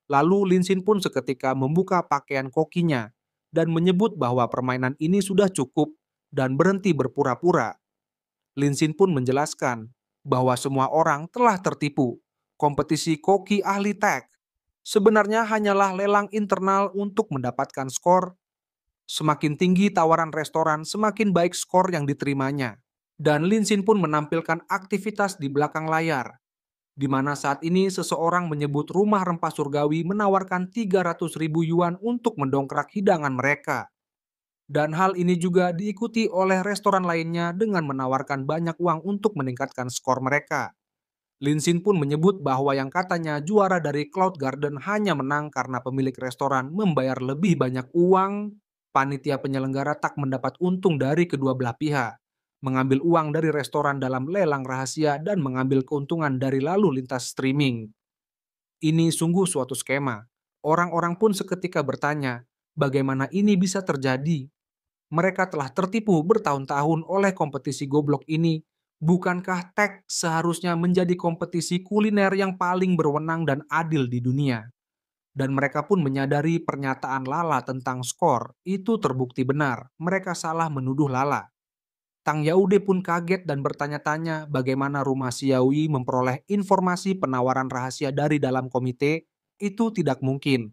Lalu Linsin pun seketika membuka pakaian kokinya dan menyebut bahwa permainan ini sudah cukup dan berhenti berpura-pura. Linsin pun menjelaskan bahwa semua orang telah tertipu. Kompetisi koki ahli tag sebenarnya hanyalah lelang internal untuk mendapatkan skor. Semakin tinggi tawaran restoran, semakin baik skor yang diterimanya. Dan Linsin pun menampilkan aktivitas di belakang layar, di mana saat ini seseorang menyebut rumah rempah surgawi menawarkan 300.000 yuan untuk mendongkrak hidangan mereka. Dan hal ini juga diikuti oleh restoran lainnya dengan menawarkan banyak uang untuk meningkatkan skor mereka. Linsin pun menyebut bahwa yang katanya juara dari Cloud Garden hanya menang karena pemilik restoran membayar lebih banyak uang. Panitia penyelenggara tak mendapat untung dari kedua belah pihak, mengambil uang dari restoran dalam lelang rahasia dan mengambil keuntungan dari lalu lintas streaming. Ini sungguh suatu skema. Orang-orang pun seketika bertanya, bagaimana ini bisa terjadi? Mereka telah tertipu bertahun-tahun oleh kompetisi goblok ini. Bukankah tag seharusnya menjadi kompetisi kuliner yang paling berwenang dan adil di dunia? Dan mereka pun menyadari pernyataan Lala tentang skor itu terbukti benar. Mereka salah menuduh Lala. Tang Yaude pun kaget dan bertanya-tanya bagaimana rumah Xiaoyi memperoleh informasi penawaran rahasia dari dalam komite. Itu tidak mungkin.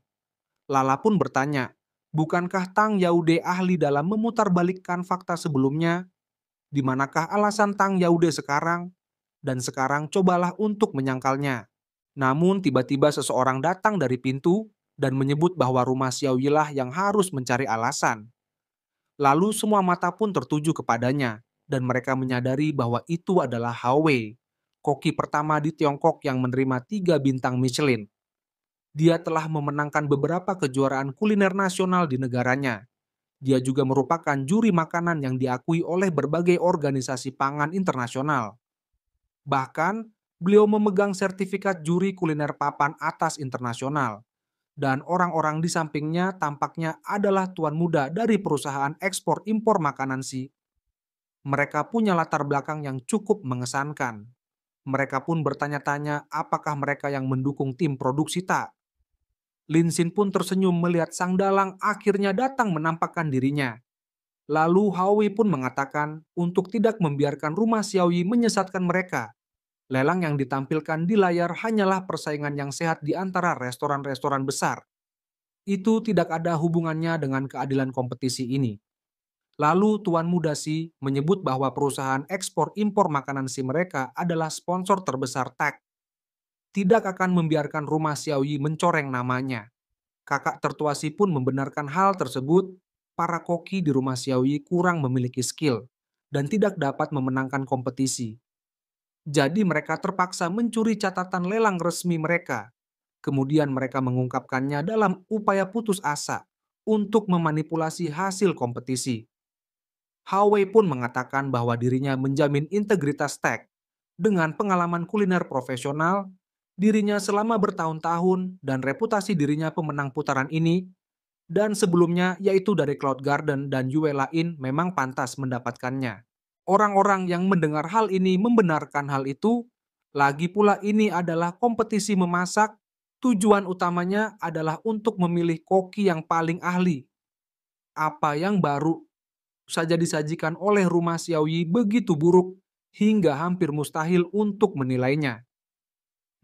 Lala pun bertanya, bukankah Tang Yaude ahli dalam memutarbalikkan fakta sebelumnya? Di manakah alasan Tang Yaude sekarang? Dan sekarang cobalah untuk menyangkalnya. Namun tiba-tiba seseorang datang dari pintu dan menyebut bahwa rumah Xiaoyi lah yang harus mencari alasan. Lalu semua mata pun tertuju kepadanya, dan mereka menyadari bahwa itu adalah Hao Wei, koki pertama di Tiongkok yang menerima 3 bintang Michelin. Dia telah memenangkan beberapa kejuaraan kuliner nasional di negaranya. Dia juga merupakan juri makanan yang diakui oleh berbagai organisasi pangan internasional. Bahkan, beliau memegang sertifikat juri kuliner papan atas internasional. Dan orang-orang di sampingnya tampaknya adalah tuan muda dari perusahaan ekspor-impor makanan sih. Mereka punya latar belakang yang cukup mengesankan. Mereka pun bertanya-tanya apakah mereka yang mendukung tim produksi tak. Linsin pun tersenyum melihat sang dalang akhirnya datang menampakkan dirinya. Lalu Howie pun mengatakan untuk tidak membiarkan rumah Xiaoyi menyesatkan mereka. Lelang yang ditampilkan di layar hanyalah persaingan yang sehat di antara restoran-restoran besar. Itu tidak ada hubungannya dengan keadilan kompetisi ini. Lalu Tuan Muda Si menyebut bahwa perusahaan ekspor impor makanan si mereka adalah sponsor terbesar tag. Tidak akan membiarkan rumah Xiaoyi mencoreng namanya. Kakak tertua Si pun membenarkan hal tersebut. Para koki di rumah Xiaoyi kurang memiliki skill dan tidak dapat memenangkan kompetisi. Jadi mereka terpaksa mencuri catatan lelang resmi mereka. Kemudian mereka mengungkapkannya dalam upaya putus asa untuk memanipulasi hasil kompetisi. Hao pun mengatakan bahwa dirinya menjamin integritas tag. Dengan pengalaman kuliner profesional, dirinya selama bertahun-tahun dan reputasi dirinya pemenang putaran ini, dan sebelumnya yaitu dari Cloud Garden dan Yue lain memang pantas mendapatkannya. Orang-orang yang mendengar hal ini membenarkan hal itu, lagi pula ini adalah kompetisi memasak, tujuan utamanya adalah untuk memilih koki yang paling ahli. Apa yang baru saja disajikan oleh rumah Xiaoyi begitu buruk hingga hampir mustahil untuk menilainya.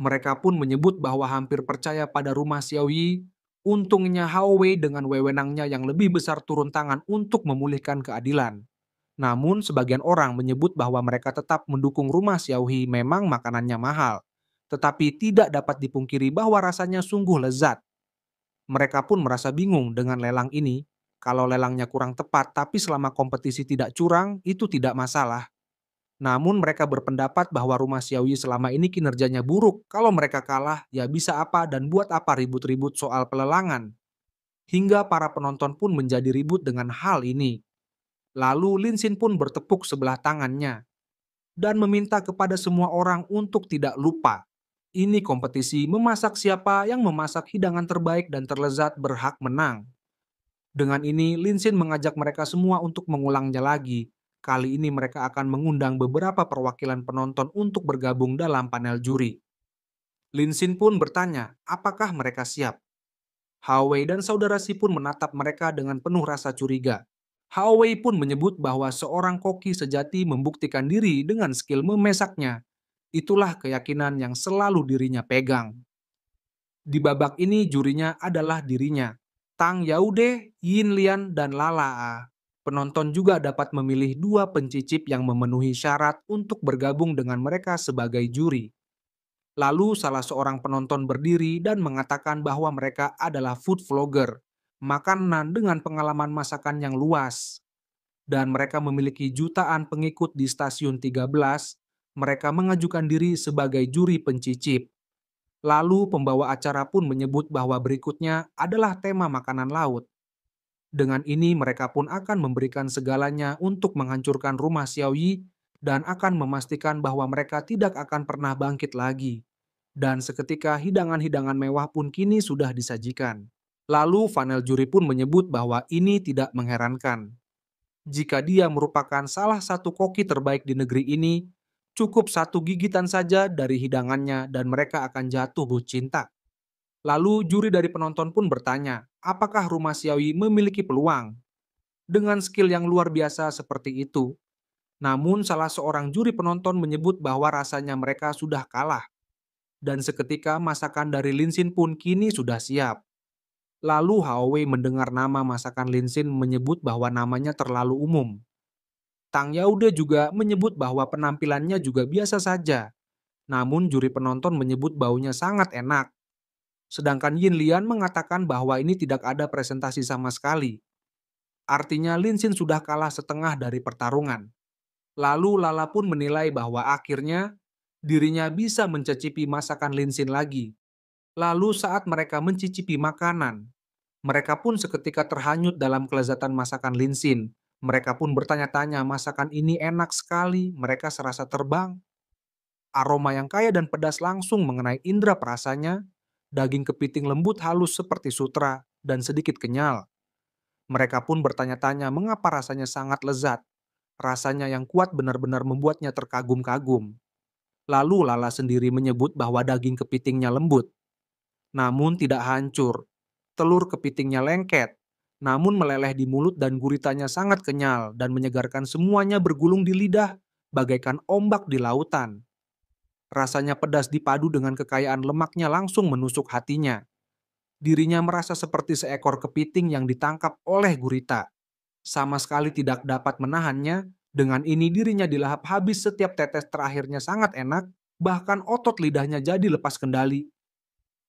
Mereka pun menyebut bahwa hampir percaya pada rumah Xiaoyi Untungnya Hao Wei dengan wewenangnya yang lebih besar turun tangan untuk memulihkan keadilan. Namun sebagian orang menyebut bahwa mereka tetap mendukung rumah Xiaohi memang makanannya mahal. Tetapi tidak dapat dipungkiri bahwa rasanya sungguh lezat. Mereka pun merasa bingung dengan lelang ini. Kalau lelangnya kurang tepat tapi selama kompetisi tidak curang, itu tidak masalah. Namun mereka berpendapat bahwa rumah Xiaoyi selama ini kinerjanya buruk. Kalau mereka kalah, ya bisa apa dan buat apa ribut-ribut soal pelelangan. Hingga para penonton pun menjadi ribut dengan hal ini. Lalu Lin Xin pun bertepuk sebelah tangannya dan meminta kepada semua orang untuk tidak lupa. Ini kompetisi memasak, siapa yang memasak hidangan terbaik dan terlezat berhak menang. Dengan ini, Lin Xin mengajak mereka semua untuk mengulangnya lagi. Kali ini mereka akan mengundang beberapa perwakilan penonton untuk bergabung dalam panel juri. Lin Xin pun bertanya, apakah mereka siap? Hao Wei dan saudara Si pun menatap mereka dengan penuh rasa curiga. Hao Wei pun menyebut bahwa seorang koki sejati membuktikan diri dengan skill memesaknya. Itulah keyakinan yang selalu dirinya pegang. Di babak ini jurinya adalah dirinya, Tang Yaude, Yin Lian, dan Lala A. Penonton juga dapat memilih dua pencicip yang memenuhi syarat untuk bergabung dengan mereka sebagai juri. Lalu salah seorang penonton berdiri dan mengatakan bahwa mereka adalah food vlogger, makanan dengan pengalaman masakan yang luas. Dan mereka memiliki jutaan pengikut di stasiun 13, mereka mengajukan diri sebagai juri pencicip. Lalu pembawa acara pun menyebut bahwa berikutnya adalah tema makanan laut. Dengan ini mereka pun akan memberikan segalanya untuk menghancurkan rumah Xiaoyi dan akan memastikan bahwa mereka tidak akan pernah bangkit lagi. Dan seketika hidangan-hidangan mewah pun kini sudah disajikan. Lalu panel juri pun menyebut bahwa ini tidak mengherankan. Jika dia merupakan salah satu koki terbaik di negeri ini, cukup satu gigitan saja dari hidangannya dan mereka akan jatuh cinta. Lalu juri dari penonton pun bertanya, apakah rumah Xiaoyi memiliki peluang? Dengan skill yang luar biasa seperti itu. Namun salah seorang juri penonton menyebut bahwa rasanya mereka sudah kalah. Dan seketika masakan dari Lin Xin pun kini sudah siap. Lalu Hao Wei mendengar nama masakan Lin Xin menyebut bahwa namanya terlalu umum. Tang Yaude juga menyebut bahwa penampilannya juga biasa saja. Namun juri penonton menyebut baunya sangat enak. Sedangkan Yin Lian mengatakan bahwa ini tidak ada presentasi sama sekali. Artinya Lin Xin sudah kalah setengah dari pertarungan. Lalu Lala pun menilai bahwa akhirnya dirinya bisa mencicipi masakan Lin Xin lagi. Lalu saat mereka mencicipi makanan, mereka pun seketika terhanyut dalam kelezatan masakan Lin Xin. Mereka pun bertanya-tanya, masakan ini enak sekali, mereka serasa terbang. Aroma yang kaya dan pedas langsung mengenai indera perasanya, daging kepiting lembut halus seperti sutra, dan sedikit kenyal. Mereka pun bertanya-tanya mengapa rasanya sangat lezat. Rasanya yang kuat benar-benar membuatnya terkagum-kagum. Lalu Lala sendiri menyebut bahwa daging kepitingnya lembut. Namun tidak hancur. Telur kepitingnya lengket. Namun meleleh di mulut dan guritanya sangat kenyal dan menyegarkan, semuanya bergulung di lidah bagaikan ombak di lautan. Rasanya pedas dipadu dengan kekayaan lemaknya langsung menusuk hatinya. Dirinya merasa seperti seekor kepiting yang ditangkap oleh gurita. Sama sekali tidak dapat menahannya, dengan ini dirinya dilahap habis, setiap tetes terakhirnya sangat enak, bahkan otot lidahnya jadi lepas kendali.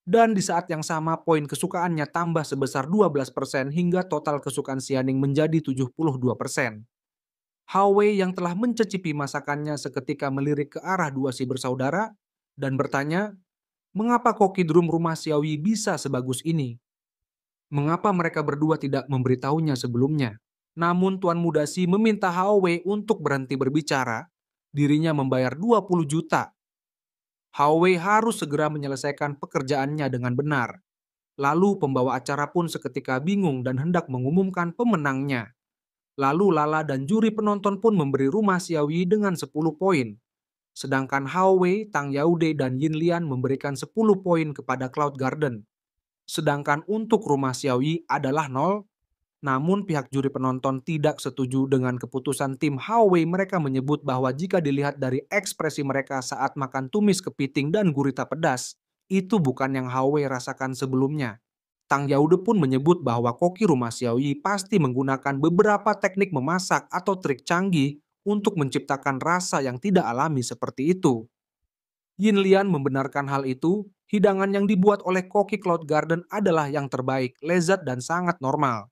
Dan di saat yang sama poin kesukaannya tambah sebesar 12% hingga total kesukaan Xianing menjadi 72%. Hao Wei yang telah mencicipi masakannya seketika melirik ke arah dua si bersaudara dan bertanya, mengapa koki drum rumah Xiaoyi bisa sebagus ini? Mengapa mereka berdua tidak memberitahunya sebelumnya? Namun Tuan Muda Si meminta Hao Wei untuk berhenti berbicara. Dirinya membayar 20 juta. Hao Wei harus segera menyelesaikan pekerjaannya dengan benar. Lalu pembawa acara pun seketika bingung dan hendak mengumumkan pemenangnya. Lalu Lala dan juri penonton pun memberi rumah Xiaoyi dengan 10 poin. Sedangkan Hao Wei, Tang Yaude, dan Yin Lian memberikan 10 poin kepada Cloud Garden. Sedangkan untuk rumah Xiaoyi adalah 0. Namun pihak juri penonton tidak setuju dengan keputusan tim Hao Wei. Mereka menyebut bahwa jika dilihat dari ekspresi mereka saat makan tumis kepiting dan gurita pedas, itu bukan yang Hao Wei rasakan sebelumnya. Tang Yaude pun menyebut bahwa koki rumah Xiaoyi pasti menggunakan beberapa teknik memasak atau trik canggih untuk menciptakan rasa yang tidak alami seperti itu. Yin Lian membenarkan hal itu, hidangan yang dibuat oleh koki Cloud Garden adalah yang terbaik, lezat dan sangat normal.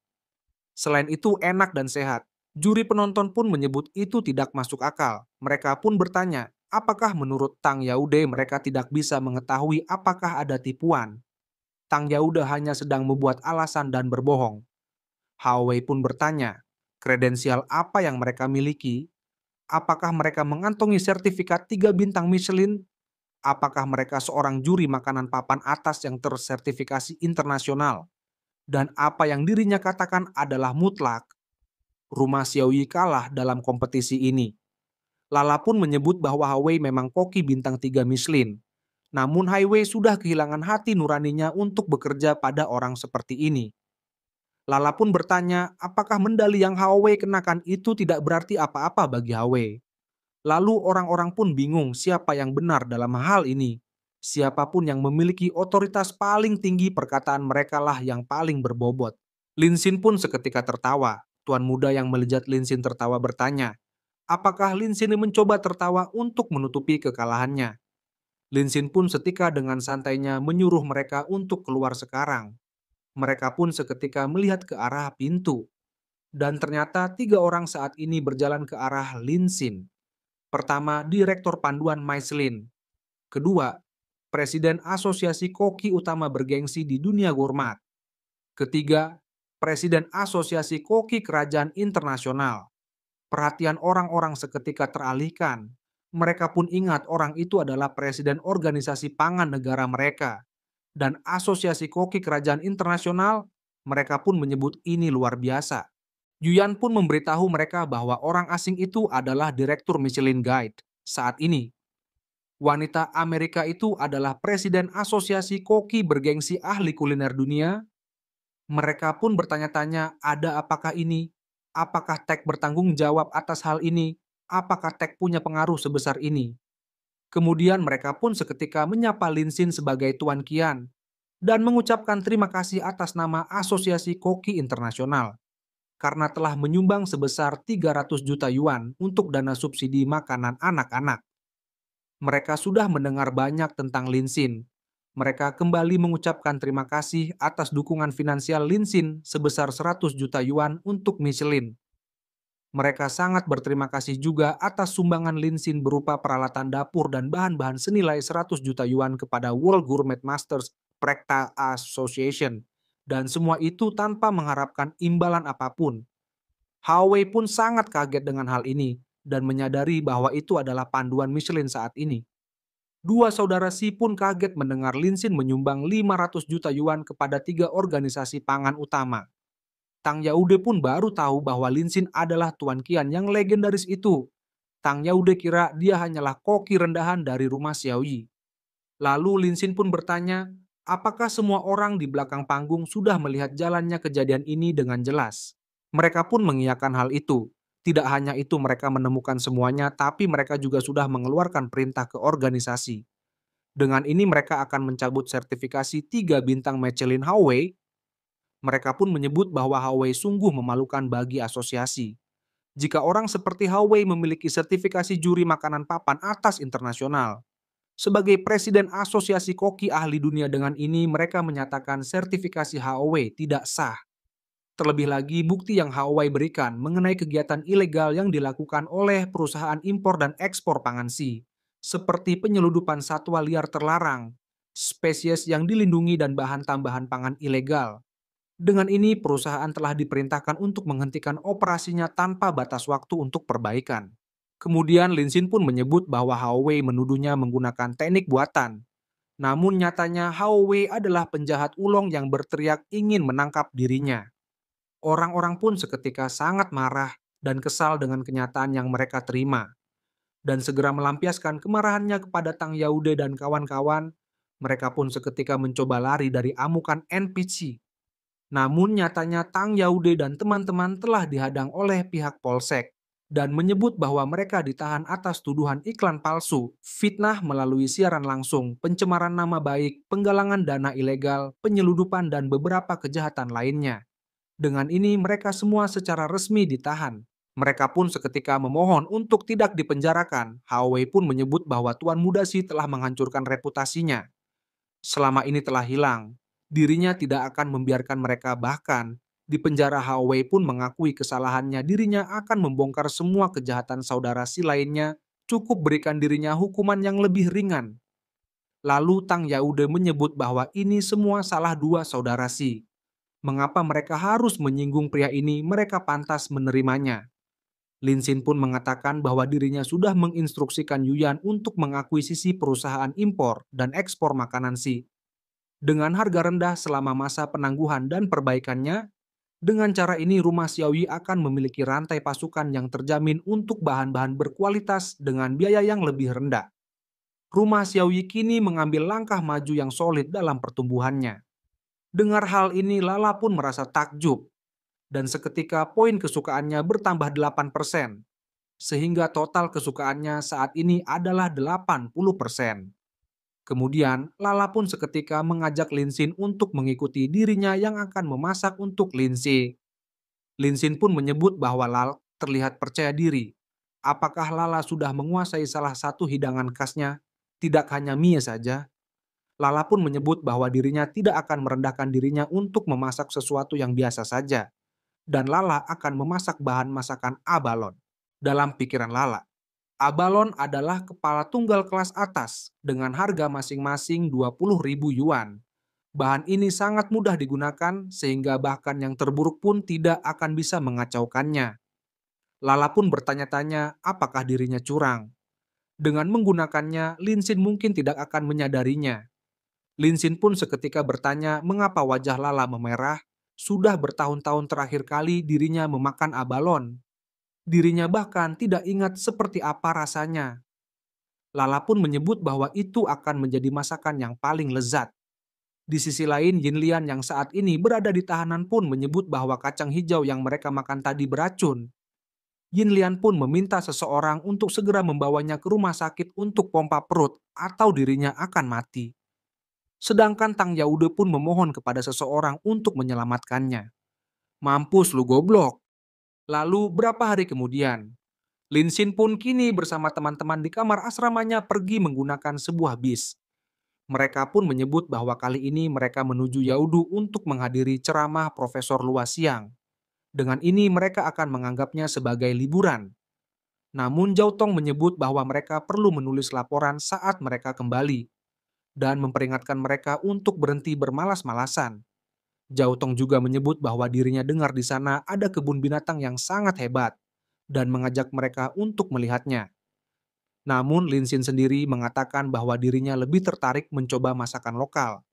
Selain itu enak dan sehat. Juri penonton pun menyebut itu tidak masuk akal. Mereka pun bertanya, apakah menurut Tang Yaude mereka tidak bisa mengetahui apakah ada tipuan? Tang Yaude hanya sedang membuat alasan dan berbohong. Hao Wei pun bertanya, kredensial apa yang mereka miliki? Apakah mereka mengantongi sertifikat 3 bintang Michelin? Apakah mereka seorang juri makanan papan atas yang tersertifikasi internasional? Dan apa yang dirinya katakan adalah mutlak? Rumah Xiaoyi kalah dalam kompetisi ini. Lala pun menyebut bahwa Hao Wei memang koki bintang 3 Michelin. Namun Hao Wei sudah kehilangan hati nuraninya untuk bekerja pada orang seperti ini. Lala pun bertanya, apakah medali yang Hao Wei kenakan itu tidak berarti apa-apa bagi Hao Wei. Lalu orang-orang pun bingung siapa yang benar dalam hal ini. Siapapun yang memiliki otoritas paling tinggi, perkataan mereka lah yang paling berbobot. Lin Xin pun seketika tertawa. Tuan muda yang melejat Lin Xin tertawa bertanya, apakah Lin Xin mencoba tertawa untuk menutupi kekalahannya? Lin Xin pun setika dengan santainya menyuruh mereka untuk keluar sekarang. Mereka pun seketika melihat ke arah pintu. Dan ternyata 3 orang saat ini berjalan ke arah Lin Xin. Pertama, Direktur Panduan Michelin. Kedua, Presiden Asosiasi Koki Utama Bergengsi di Dunia Gourmet. Ketiga, Presiden Asosiasi Koki Kerajaan Internasional. Perhatian orang-orang seketika teralihkan. Mereka pun ingat orang itu adalah Presiden Organisasi Pangan Negara mereka. Dan Asosiasi Koki Kerajaan Internasional, mereka pun menyebut ini luar biasa. Yuyan pun memberitahu mereka bahwa orang asing itu adalah Direktur Michelin Guide. Saat ini, wanita Amerika itu adalah Presiden Asosiasi Koki Bergengsi Ahli Kuliner Dunia. Mereka pun bertanya-tanya, ada apakah ini? Apakah Tech bertanggung jawab atas hal ini? Apakah Tech punya pengaruh sebesar ini? Kemudian mereka pun seketika menyapa Lin Xin sebagai Tuan Qian dan mengucapkan terima kasih atas nama Asosiasi Koki Internasional karena telah menyumbang sebesar 300 juta yuan untuk dana subsidi makanan anak-anak. Mereka sudah mendengar banyak tentang Lin Xin. Mereka kembali mengucapkan terima kasih atas dukungan finansial Lin Xin sebesar 100 juta yuan untuk Michelin. Mereka sangat berterima kasih juga atas sumbangan Lin Xin berupa peralatan dapur dan bahan-bahan senilai 100 juta yuan kepada World Gourmet Masters Prekta Association. Dan semua itu tanpa mengharapkan imbalan apapun. Hao Wei pun sangat kaget dengan hal ini dan menyadari bahwa itu adalah panduan Michelin saat ini. Dua saudara Si pun kaget mendengar Lin Xin menyumbang 500 juta yuan kepada 3 organisasi pangan utama. Tang Yaude pun baru tahu bahwa Lin Xin adalah Tuan Qian yang legendaris itu. Tang Yaude kira dia hanyalah koki rendahan dari rumah Xiaoyi. Lalu Lin Xin pun bertanya, apakah semua orang di belakang panggung sudah melihat jalannya kejadian ini dengan jelas? Mereka pun mengiyakan hal itu. Tidak hanya itu mereka menemukan semuanya, tapi mereka juga sudah mengeluarkan perintah ke organisasi. Dengan ini mereka akan mencabut sertifikasi 3 bintang Michelin Hao Wei. Mereka pun menyebut bahwa Hao Wei sungguh memalukan bagi asosiasi. Jika orang seperti Hao Wei memiliki sertifikasi juri makanan papan atas internasional. Sebagai Presiden Asosiasi Koki Ahli Dunia dengan ini, mereka menyatakan sertifikasi Hao Wei tidak sah. Terlebih lagi, bukti yang Hao Wei berikan mengenai kegiatan ilegal yang dilakukan oleh perusahaan impor dan ekspor pangan Si, seperti penyeludupan satwa liar terlarang, spesies yang dilindungi dan bahan tambahan pangan ilegal. Dengan ini, perusahaan telah diperintahkan untuk menghentikan operasinya tanpa batas waktu untuk perbaikan. Kemudian Lin Xin pun menyebut bahwa Hao Wei menuduhnya menggunakan teknik buatan. Namun nyatanya Hao Wei adalah penjahat ulong yang berteriak ingin menangkap dirinya. Orang-orang pun seketika sangat marah dan kesal dengan kenyataan yang mereka terima. Dan segera melampiaskan kemarahannya kepada Tang Yaude dan kawan-kawan, mereka pun seketika mencoba lari dari amukan NPC. Namun nyatanya Tang Yaude dan teman-teman telah dihadang oleh pihak polsek. dan menyebut bahwa mereka ditahan atas tuduhan iklan palsu, fitnah melalui siaran langsung, pencemaran nama baik, penggalangan dana ilegal, penyeludupan, dan beberapa kejahatan lainnya. Dengan ini mereka semua secara resmi ditahan. Mereka pun seketika memohon untuk tidak dipenjarakan. Huawei pun menyebut bahwa Tuan Muda Xi telah menghancurkan reputasinya. Selama ini telah hilang. Dirinya tidak akan membiarkan mereka, bahkan di penjara Huawei pun mengakui kesalahannya. Dirinya akan membongkar semua kejahatan saudara Xi lainnya, cukup berikan dirinya hukuman yang lebih ringan. Lalu Tang Yaude menyebut bahwa ini semua salah dua saudara Xi. Mengapa mereka harus menyinggung pria ini? Mereka pantas menerimanya. Lin Xin pun mengatakan bahwa dirinya sudah menginstruksikan Yuyan untuk mengakuisisi perusahaan impor dan ekspor makanan Xi dengan harga rendah selama masa penangguhan dan perbaikannya. Dengan cara ini, rumah Xiaoyi akan memiliki rantai pasukan yang terjamin untuk bahan-bahan berkualitas dengan biaya yang lebih rendah. Rumah Xiaoyi kini mengambil langkah maju yang solid dalam pertumbuhannya. Dengar hal ini, Lala pun merasa takjub, dan seketika poin kesukaannya bertambah 8%, sehingga total kesukaannya saat ini adalah 80%. Kemudian, Lala pun seketika mengajak Lin Xin untuk mengikuti dirinya yang akan memasak untuk Lin Xin. Lin Xin pun menyebut bahwa Lala terlihat percaya diri. Apakah Lala sudah menguasai salah satu hidangan khasnya? Tidak hanya mie saja. Lala pun menyebut bahwa dirinya tidak akan merendahkan dirinya untuk memasak sesuatu yang biasa saja. Dan Lala akan memasak bahan masakan abalon. Dalam pikiran Lala, abalon adalah kepala tunggal kelas atas dengan harga masing-masing 20.000 yuan. Bahan ini sangat mudah digunakan sehingga bahkan yang terburuk pun tidak akan bisa mengacaukannya. Lala pun bertanya-tanya apakah dirinya curang. Dengan menggunakannya, Lin Xin mungkin tidak akan menyadarinya. Lin Xin pun seketika bertanya mengapa wajah Lala memerah. Sudah bertahun-tahun terakhir kali dirinya memakan abalon. Dirinya bahkan tidak ingat seperti apa rasanya. Lala pun menyebut bahwa itu akan menjadi masakan yang paling lezat. Di sisi lain, Yin Lian yang saat ini berada di tahanan pun menyebut bahwa kacang hijau yang mereka makan tadi beracun. Yin Lian pun meminta seseorang untuk segera membawanya ke rumah sakit untuk pompa perut atau dirinya akan mati. Sedangkan Tang Yaude pun memohon kepada seseorang untuk menyelamatkannya. Mampus lu goblok. Lalu berapa hari kemudian, Lin Xin pun kini bersama teman-teman di kamar asramanya pergi menggunakan sebuah bis. Mereka pun menyebut bahwa kali ini mereka menuju Yaudu untuk menghadiri ceramah Profesor Luas Siang. Dengan ini mereka akan menganggapnya sebagai liburan. Namun Zhao Tong menyebut bahwa mereka perlu menulis laporan saat mereka kembali dan memperingatkan mereka untuk berhenti bermalas-malasan. Zhao Tong juga menyebut bahwa dirinya dengar di sana ada kebun binatang yang sangat hebat dan mengajak mereka untuk melihatnya. Namun Lin Xin sendiri mengatakan bahwa dirinya lebih tertarik mencoba masakan lokal.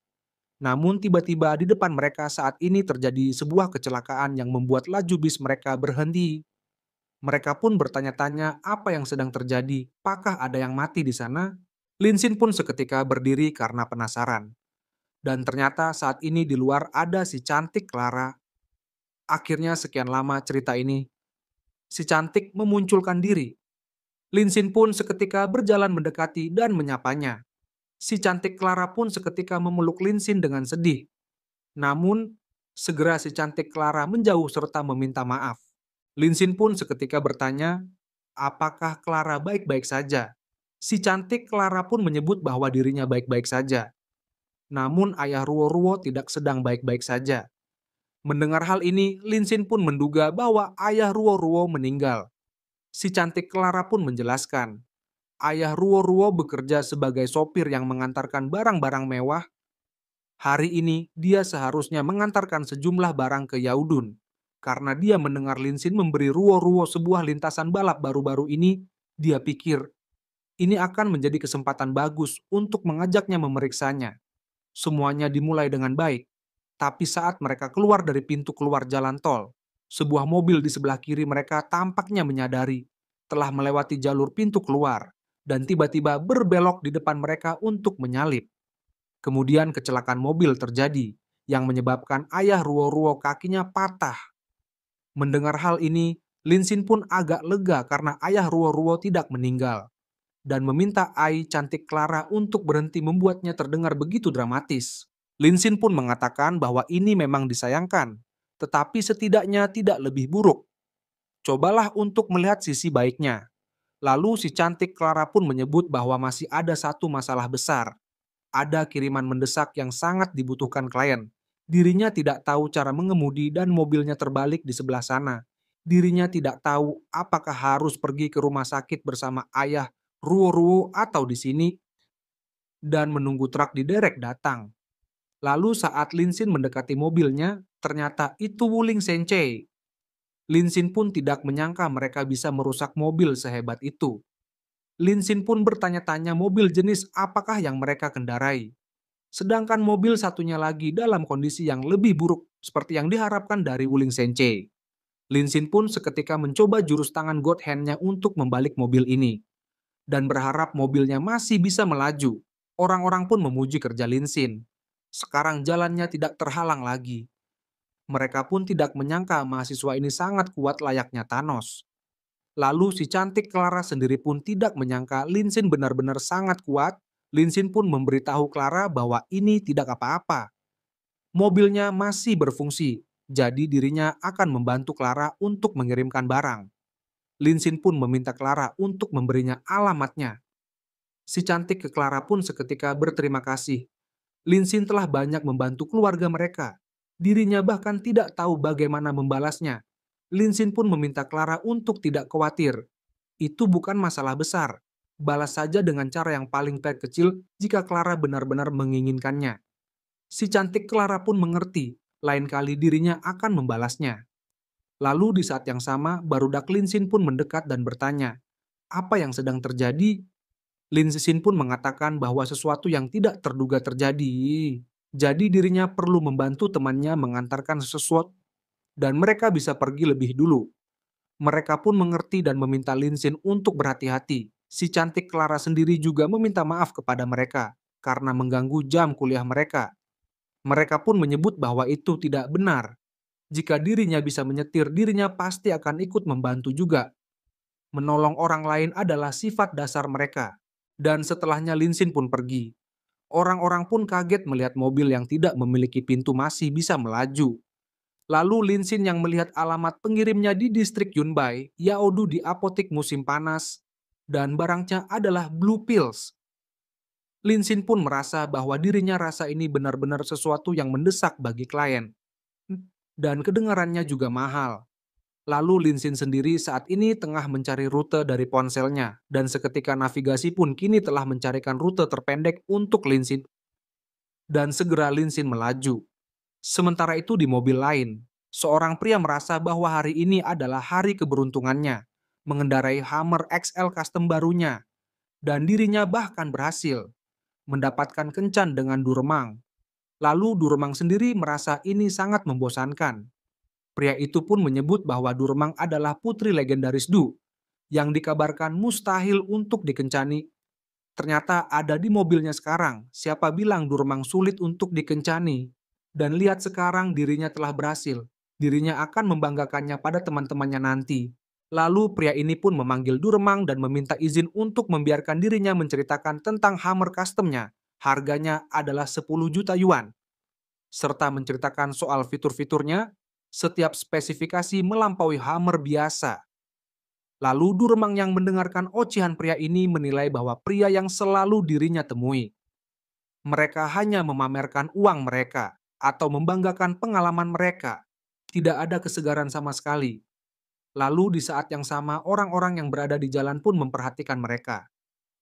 Namun tiba-tiba di depan mereka saat ini terjadi sebuah kecelakaan yang membuat laju bis mereka berhenti. Mereka pun bertanya-tanya apa yang sedang terjadi, apakah ada yang mati di sana? Lin Xin pun seketika berdiri karena penasaran. Dan ternyata saat ini di luar ada si cantik Clara. Akhirnya sekian lama cerita ini, si cantik memunculkan diri. Lin Xin pun seketika berjalan mendekati dan menyapanya. Si cantik Clara pun seketika memeluk Lin Xin dengan sedih. Namun, segera si cantik Clara menjauh serta meminta maaf. Lin Xin pun seketika bertanya, apakah Clara baik-baik saja? Si cantik Clara pun menyebut bahwa dirinya baik-baik saja. Namun ayah Ruo-Ruo tidak sedang baik-baik saja. Mendengar hal ini, Lin Xin pun menduga bahwa ayah Ruo-Ruo meninggal. Si cantik Clara pun menjelaskan, ayah Ruo-Ruo bekerja sebagai sopir yang mengantarkan barang-barang mewah. Hari ini, dia seharusnya mengantarkan sejumlah barang ke Yaudun. Karena dia mendengar Lin Xin memberi Ruo-Ruo sebuah lintasan balap baru-baru ini, dia pikir, ini akan menjadi kesempatan bagus untuk mengajaknya memeriksanya. Semuanya dimulai dengan baik. Tapi saat mereka keluar dari pintu keluar jalan tol, sebuah mobil di sebelah kiri mereka tampaknya menyadari telah melewati jalur pintu keluar dan tiba-tiba berbelok di depan mereka untuk menyalip. Kemudian kecelakaan mobil terjadi yang menyebabkan ayah Ruo-Ruo kakinya patah. Mendengar hal ini, Linsin pun agak lega karena ayah Ruo-Ruo tidak meninggal dan meminta Ai cantik Clara untuk berhenti membuatnya terdengar begitu dramatis. Linsin pun mengatakan bahwa ini memang disayangkan, tetapi setidaknya tidak lebih buruk. Cobalah untuk melihat sisi baiknya. Lalu si cantik Clara pun menyebut bahwa masih ada satu masalah besar. Ada kiriman mendesak yang sangat dibutuhkan klien. Dirinya tidak tahu cara mengemudi dan mobilnya terbalik di sebelah sana. Dirinya tidak tahu apakah harus pergi ke rumah sakit bersama ayah Ruo-Ruo atau di sini dan menunggu truk diderek datang. Lalu saat Linsin mendekati mobilnya, ternyata itu Wuling Senchei. Linsin pun tidak menyangka mereka bisa merusak mobil sehebat itu. Linsin pun bertanya-tanya mobil jenis apakah yang mereka kendarai. Sedangkan mobil satunya lagi dalam kondisi yang lebih buruk seperti yang diharapkan dari Wuling Senchei. Linsin pun seketika mencoba jurus tangan God Hand-nya untuk membalik mobil ini dan berharap mobilnya masih bisa melaju. Orang-orang pun memuji kerja Linsin. Sekarang jalannya tidak terhalang lagi. Mereka pun tidak menyangka mahasiswa ini sangat kuat layaknya Thanos. Lalu si cantik Clara sendiri pun tidak menyangka Linsin benar-benar sangat kuat. Linsin pun memberitahu Clara bahwa ini tidak apa-apa. Mobilnya masih berfungsi, jadi dirinya akan membantu Clara untuk mengirimkan barang. Linsin pun meminta Clara untuk memberinya alamatnya. Si cantik ke Clara pun seketika berterima kasih. Linsin telah banyak membantu keluarga mereka. Dirinya bahkan tidak tahu bagaimana membalasnya. Linsin pun meminta Clara untuk tidak khawatir. Itu bukan masalah besar. Balas saja dengan cara yang paling terkecil jika Clara benar-benar menginginkannya. Si cantik Clara pun mengerti, lain kali dirinya akan membalasnya. Lalu di saat yang sama, barudak Linsin pun mendekat dan bertanya, "Apa yang sedang terjadi?" Linsin pun mengatakan bahwa sesuatu yang tidak terduga terjadi. Jadi dirinya perlu membantu temannya mengantarkan sesuatu dan mereka bisa pergi lebih dulu. Mereka pun mengerti dan meminta Linsin untuk berhati-hati. Si cantik Clara sendiri juga meminta maaf kepada mereka karena mengganggu jam kuliah mereka. Mereka pun menyebut bahwa itu tidak benar. Jika dirinya bisa menyetir, dirinya pasti akan ikut membantu juga. Menolong orang lain adalah sifat dasar mereka. Dan setelahnya Linsin pun pergi. Orang-orang pun kaget melihat mobil yang tidak memiliki pintu masih bisa melaju. Lalu Linsin yang melihat alamat pengirimnya di distrik Yunbai, Yaodu di apotik musim panas, dan barangnya adalah Blue Pills. Linsin pun merasa bahwa dirinya rasa ini benar-benar sesuatu yang mendesak bagi klien. Dan kedengarannya juga mahal. Lalu Linsin sendiri saat ini tengah mencari rute dari ponselnya, dan seketika navigasi pun kini telah mencarikan rute terpendek untuk Linsin. Dan segera Linsin melaju. Sementara itu di mobil lain, seorang pria merasa bahwa hari ini adalah hari keberuntungannya, mengendarai Hummer XL custom barunya, dan dirinya bahkan berhasil mendapatkan kencan dengan Duremang. Lalu Duremang sendiri merasa ini sangat membosankan. Pria itu pun menyebut bahwa Duremang adalah putri legendaris Du, yang dikabarkan mustahil untuk dikencani. Ternyata ada di mobilnya sekarang. Siapa bilang Duremang sulit untuk dikencani? Dan lihat sekarang dirinya telah berhasil. Dirinya akan membanggakannya pada teman-temannya nanti. Lalu pria ini pun memanggil Duremang dan meminta izin untuk membiarkan dirinya menceritakan tentang Hammer customnya. Harganya adalah 10 juta yuan. Serta menceritakan soal fitur-fiturnya, setiap spesifikasi melampaui Hammer biasa. Lalu Duremang yang mendengarkan ocehan pria ini menilai bahwa pria yang selalu dirinya temui. Mereka hanya memamerkan uang mereka atau membanggakan pengalaman mereka. Tidak ada kesegaran sama sekali. Lalu di saat yang sama orang-orang yang berada di jalan pun memperhatikan mereka.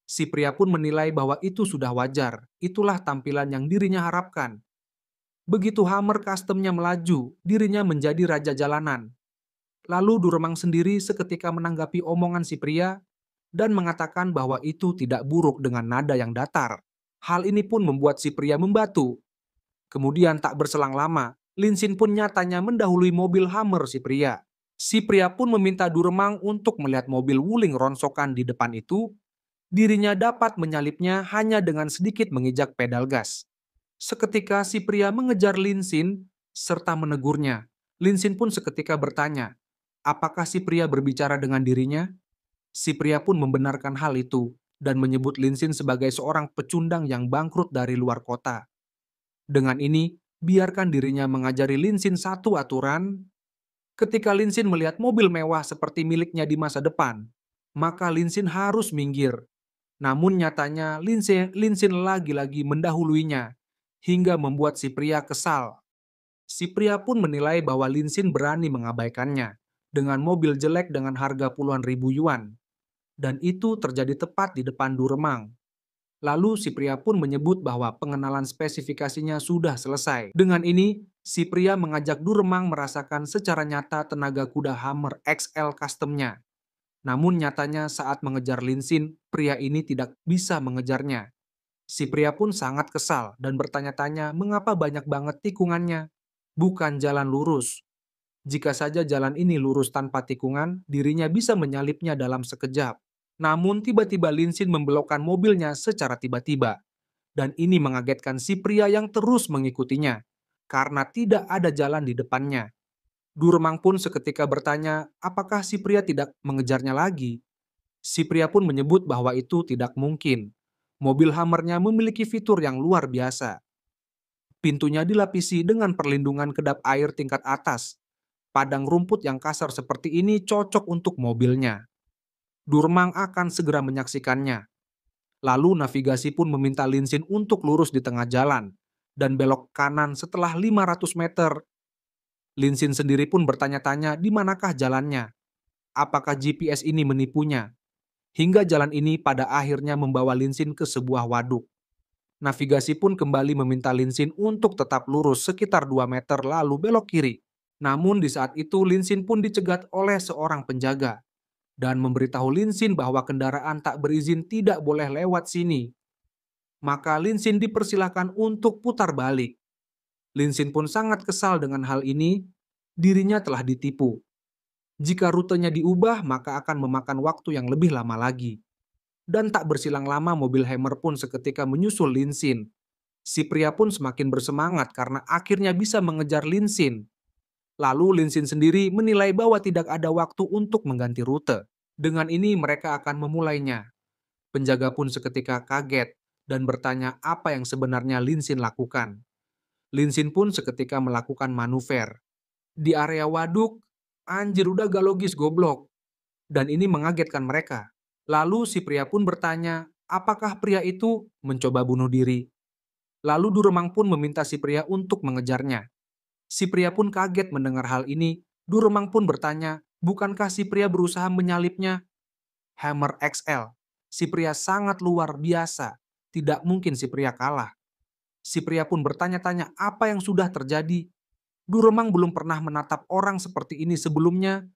Si pria pun menilai bahwa itu sudah wajar. Itulah tampilan yang dirinya harapkan. Begitu Hammer customnya melaju, dirinya menjadi raja jalanan. Lalu Duremang sendiri seketika menanggapi omongan si pria dan mengatakan bahwa itu tidak buruk dengan nada yang datar. Hal ini pun membuat si pria membatu. Kemudian tak berselang lama, Linsin pun nyatanya mendahului mobil Hammer si pria. Si pria pun meminta Duremang untuk melihat mobil Wuling ronsokan di depan itu. Dirinya dapat menyalipnya hanya dengan sedikit menginjak pedal gas. Seketika si pria mengejar Linsin serta menegurnya. Linsin pun seketika bertanya, Apakah si pria berbicara dengan dirinya? Si pria pun membenarkan hal itu dan menyebut Linsin sebagai seorang pecundang yang bangkrut dari luar kota. Dengan ini, biarkan dirinya mengajari Linsin satu aturan. Ketika Linsin melihat mobil mewah seperti miliknya di masa depan, maka Linsin harus minggir. Namun nyatanya Linsin lagi-lagi mendahuluinya hingga membuat si pria kesal. Si pria pun menilai bahwa Linsin berani mengabaikannya dengan mobil jelek dengan harga puluhan ribu yuan. Dan itu terjadi tepat di depan Duremang. Lalu si pria pun menyebut bahwa pengenalan spesifikasinya sudah selesai. Dengan ini, si pria mengajak Duremang merasakan secara nyata tenaga kuda Hammer XL customnya. Namun nyatanya saat mengejar Linsin, pria ini tidak bisa mengejarnya. Si pria pun sangat kesal dan bertanya-tanya mengapa banyak banget tikungannya. Bukan jalan lurus. Jika saja jalan ini lurus tanpa tikungan, dirinya bisa menyalipnya dalam sekejap. Namun tiba-tiba Linsin membelokkan mobilnya secara tiba-tiba. Dan ini mengagetkan si pria yang terus mengikutinya, karena tidak ada jalan di depannya. Duremang pun seketika bertanya, apakah si pria tidak mengejarnya lagi? Si pria pun menyebut bahwa itu tidak mungkin. Mobil Hammernya memiliki fitur yang luar biasa. Pintunya dilapisi dengan perlindungan kedap air tingkat atas. Padang rumput yang kasar seperti ini cocok untuk mobilnya. Duremang akan segera menyaksikannya. Lalu navigasi pun meminta Linsin untuk lurus di tengah jalan dan belok kanan setelah 500 meter. Linsin sendiri pun bertanya-tanya di manakah jalannya. Apakah GPS ini menipunya? Hingga jalan ini pada akhirnya membawa Linsin ke sebuah waduk. Navigasi pun kembali meminta Linsin untuk tetap lurus sekitar 2 meter lalu belok kiri. Namun di saat itu Linsin pun dicegat oleh seorang penjaga dan memberitahu Linsin bahwa kendaraan tak berizin tidak boleh lewat sini. Maka Linsin dipersilahkan untuk putar balik. Linsin pun sangat kesal dengan hal ini, dirinya telah ditipu. Jika rutenya diubah, maka akan memakan waktu yang lebih lama lagi. Dan tak bersilang lama mobil Hammer pun seketika menyusul Linsin. Si pria pun semakin bersemangat karena akhirnya bisa mengejar Linsin. Lalu Linsin sendiri menilai bahwa tidak ada waktu untuk mengganti rute. Dengan ini mereka akan memulainya. Penjaga pun seketika kaget dan bertanya apa yang sebenarnya Linsin lakukan. Linsin pun seketika melakukan manuver. Di area waduk, anjir udah gak logis goblok. Dan ini mengagetkan mereka. Lalu si pria pun bertanya, apakah pria itu mencoba bunuh diri? Lalu Duremang pun meminta si pria untuk mengejarnya. Si pria pun kaget mendengar hal ini. Duremang pun bertanya, bukankah si pria berusaha menyalipnya? Hammer XL. Si pria sangat luar biasa. Tidak mungkin si pria kalah. Si pria pun bertanya-tanya apa yang sudah terjadi. Duremang belum pernah menatap orang seperti ini sebelumnya.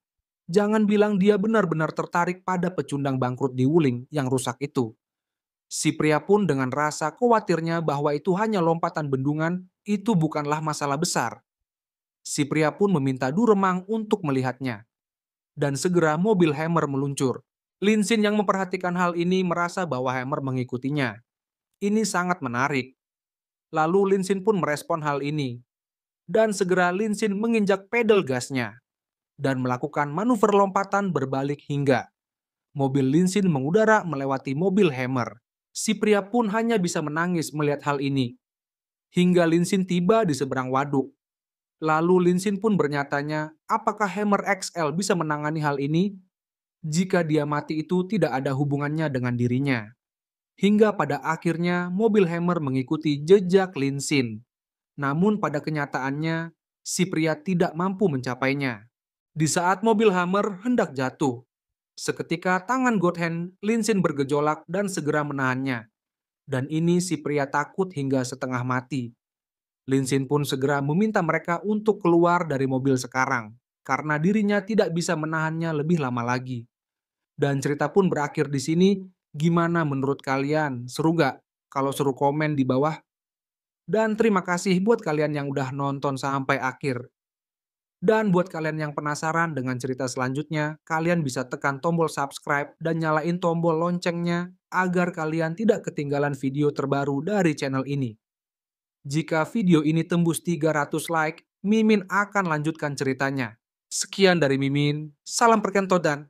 Jangan bilang dia benar-benar tertarik pada pecundang bangkrut di Wuling yang rusak itu. Si pria pun dengan rasa khawatirnya bahwa itu hanya lompatan bendungan, itu bukanlah masalah besar. Si pria pun meminta Duremang untuk melihatnya. Dan segera mobil Hammer meluncur. Linsin yang memperhatikan hal ini merasa bahwa Hammer mengikutinya. Ini sangat menarik. Lalu Linsin pun merespon hal ini. Dan segera Linsin menginjak pedal gasnya. Dan melakukan manuver lompatan berbalik hingga mobil Linsin mengudara melewati mobil Hammer. Si pria pun hanya bisa menangis melihat hal ini. Hingga Linsin tiba di seberang waduk. Lalu Linsin pun bernyatanya, apakah Hammer XL bisa menangani hal ini? Jika dia mati itu tidak ada hubungannya dengan dirinya. Hingga pada akhirnya mobil Hammer mengikuti jejak Linsin. Namun pada kenyataannya, si pria tidak mampu mencapainya. Di saat mobil Hammer hendak jatuh, seketika tangan Godhand Linsin bergejolak dan segera menahannya. Dan ini si pria takut hingga setengah mati. Linsin pun segera meminta mereka untuk keluar dari mobil sekarang, karena dirinya tidak bisa menahannya lebih lama lagi. Dan cerita pun berakhir di sini. Gimana menurut kalian? Seru gak? Kalau suruh komen di bawah. Dan terima kasih buat kalian yang udah nonton sampai akhir. Dan buat kalian yang penasaran dengan cerita selanjutnya, kalian bisa tekan tombol subscribe dan nyalain tombol loncengnya agar kalian tidak ketinggalan video terbaru dari channel ini. Jika video ini tembus 300 like, Mimin akan lanjutkan ceritanya. Sekian dari Mimin, salam perkentodan.